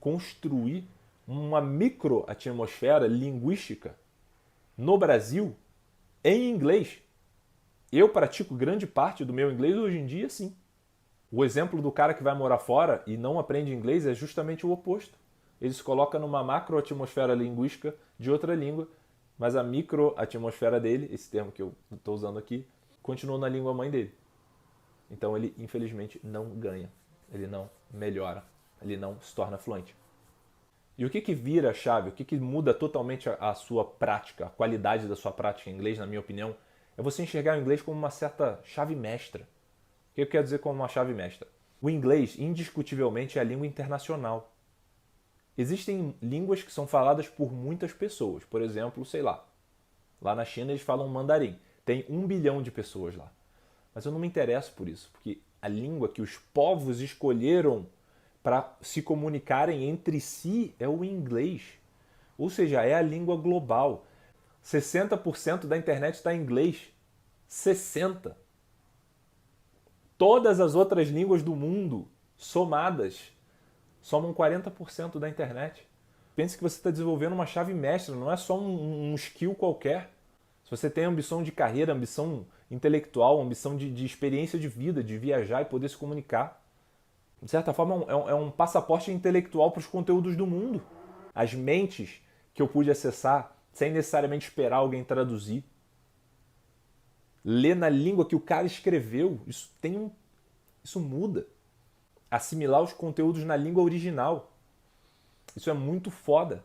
Speaker 1: construir uma micro-atmosfera linguística no Brasil em inglês. Eu pratico grande parte do meu inglês hoje em dia, sim. O exemplo do cara que vai morar fora e não aprende inglês é justamente o oposto. Ele se coloca numa macro-atmosfera linguística de outra língua, mas a micro-atmosfera dele, esse termo que eu estou usando aqui, continua na língua mãe dele. Então ele, infelizmente, não ganha, ele não melhora, ele não se torna fluente. E o que vira a chave, o que muda totalmente a sua prática, a qualidade da sua prática em inglês, na minha opinião, é você enxergar o inglês como uma certa chave mestra. O que eu quero dizer como uma chave mestra? O inglês, indiscutivelmente, é a língua internacional. Existem línguas que são faladas por muitas pessoas. Por exemplo, sei lá na China eles falam mandarim. Tem 1 bilhão de pessoas lá. Mas eu não me interesso por isso, porque a língua que os povos escolheram para se comunicarem entre si é o inglês. Ou seja, é a língua global. 60% da internet está em inglês. 60%. Todas as outras línguas do mundo, somadas, somam 40% da internet. Pense que você está desenvolvendo uma chave mestra, não é só um skill qualquer. Se você tem ambição de carreira, ambição intelectual, ambição de experiência de vida, de viajar e poder se comunicar, de certa forma é um passaporte intelectual para os conteúdos do mundo. As mentes que eu pude acessar sem necessariamente esperar alguém traduzir. Ler na língua que o cara escreveu, isso muda. Assimilar os conteúdos na língua original. Isso é muito foda.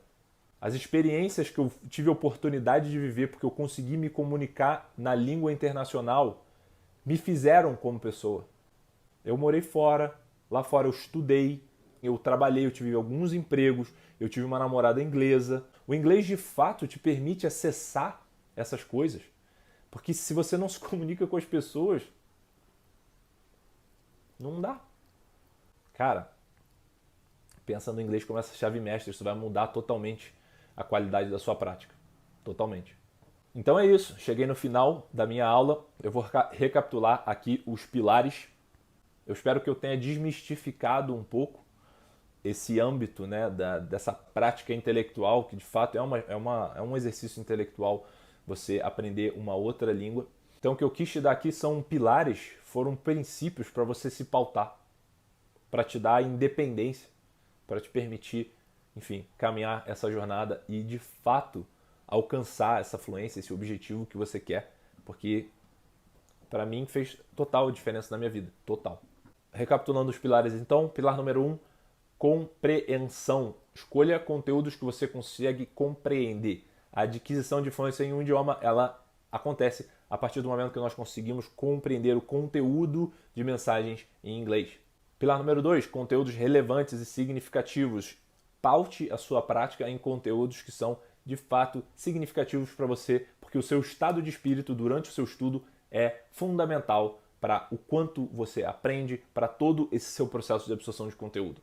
Speaker 1: As experiências que eu tive a oportunidade de viver porque eu consegui me comunicar na língua internacional me fizeram como pessoa. Eu morei fora, lá fora eu estudei, eu trabalhei, eu tive alguns empregos, eu tive uma namorada inglesa. O inglês de fato te permite acessar essas coisas. Porque se você não se comunica com as pessoas, não dá. Cara, pensando em inglês como essa chave mestra, isso vai mudar totalmente a qualidade da sua prática. Totalmente. Então é isso. Cheguei no final da minha aula. Eu vou recapitular aqui os pilares. Eu espero que eu tenha desmistificado um pouco esse âmbito, né, dessa prática intelectual, que de fato é um exercício intelectual você aprender uma outra língua. Então o que eu quis te dar aqui são pilares, foram princípios para você se pautar, para te dar independência, para te permitir, enfim, caminhar essa jornada e de fato alcançar essa fluência, esse objetivo que você quer, porque para mim fez total diferença na minha vida, total. Recapitulando os pilares então, pilar número 1, compreensão. Escolha conteúdos que você consegue compreender. A adquisição de fluência em um idioma, ela acontece a partir do momento que nós conseguimos compreender o conteúdo de mensagens em inglês. Pilar número 2, conteúdos relevantes e significativos. Paute a sua prática em conteúdos que são, de fato, significativos para você, porque o seu estado de espírito durante o seu estudo é fundamental para o quanto você aprende, para todo esse seu processo de absorção de conteúdo.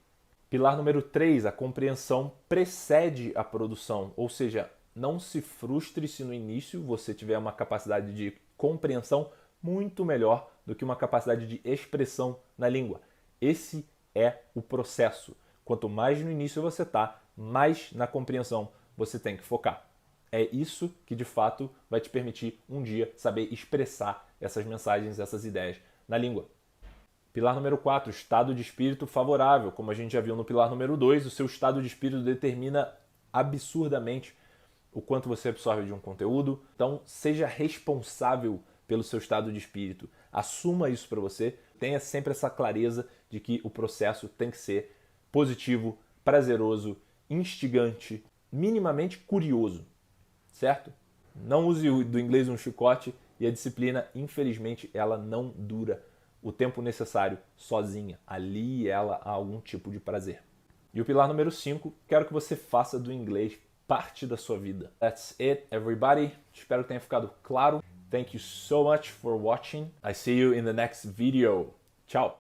Speaker 1: Pilar número 3, a compreensão precede a produção, ou seja, não se frustre se no início você tiver uma capacidade de compreensão muito melhor do que uma capacidade de expressão na língua. Esse é o processo. Quanto mais no início você está, mais na compreensão você tem que focar. É isso que de fato vai te permitir um dia saber expressar essas mensagens, essas ideias na língua. Pilar número 4, estado de espírito favorável. Como a gente já viu no pilar número 2, o seu estado de espírito determina absurdamente o quanto você absorve de um conteúdo. Então, seja responsável pelo seu estado de espírito. Assuma isso para você. Tenha sempre essa clareza de que o processo tem que ser positivo, prazeroso, instigante, minimamente curioso, certo? Não use do inglês um chicote e a disciplina, infelizmente, ela não dura o tempo necessário sozinha. Alie ela a algum tipo de prazer. E o pilar número 5, quero que você faça do inglês parte da sua vida. That's it, everybody. Espero que tenha ficado claro. Thank you so much for watching. I see you in the next video. Tchau!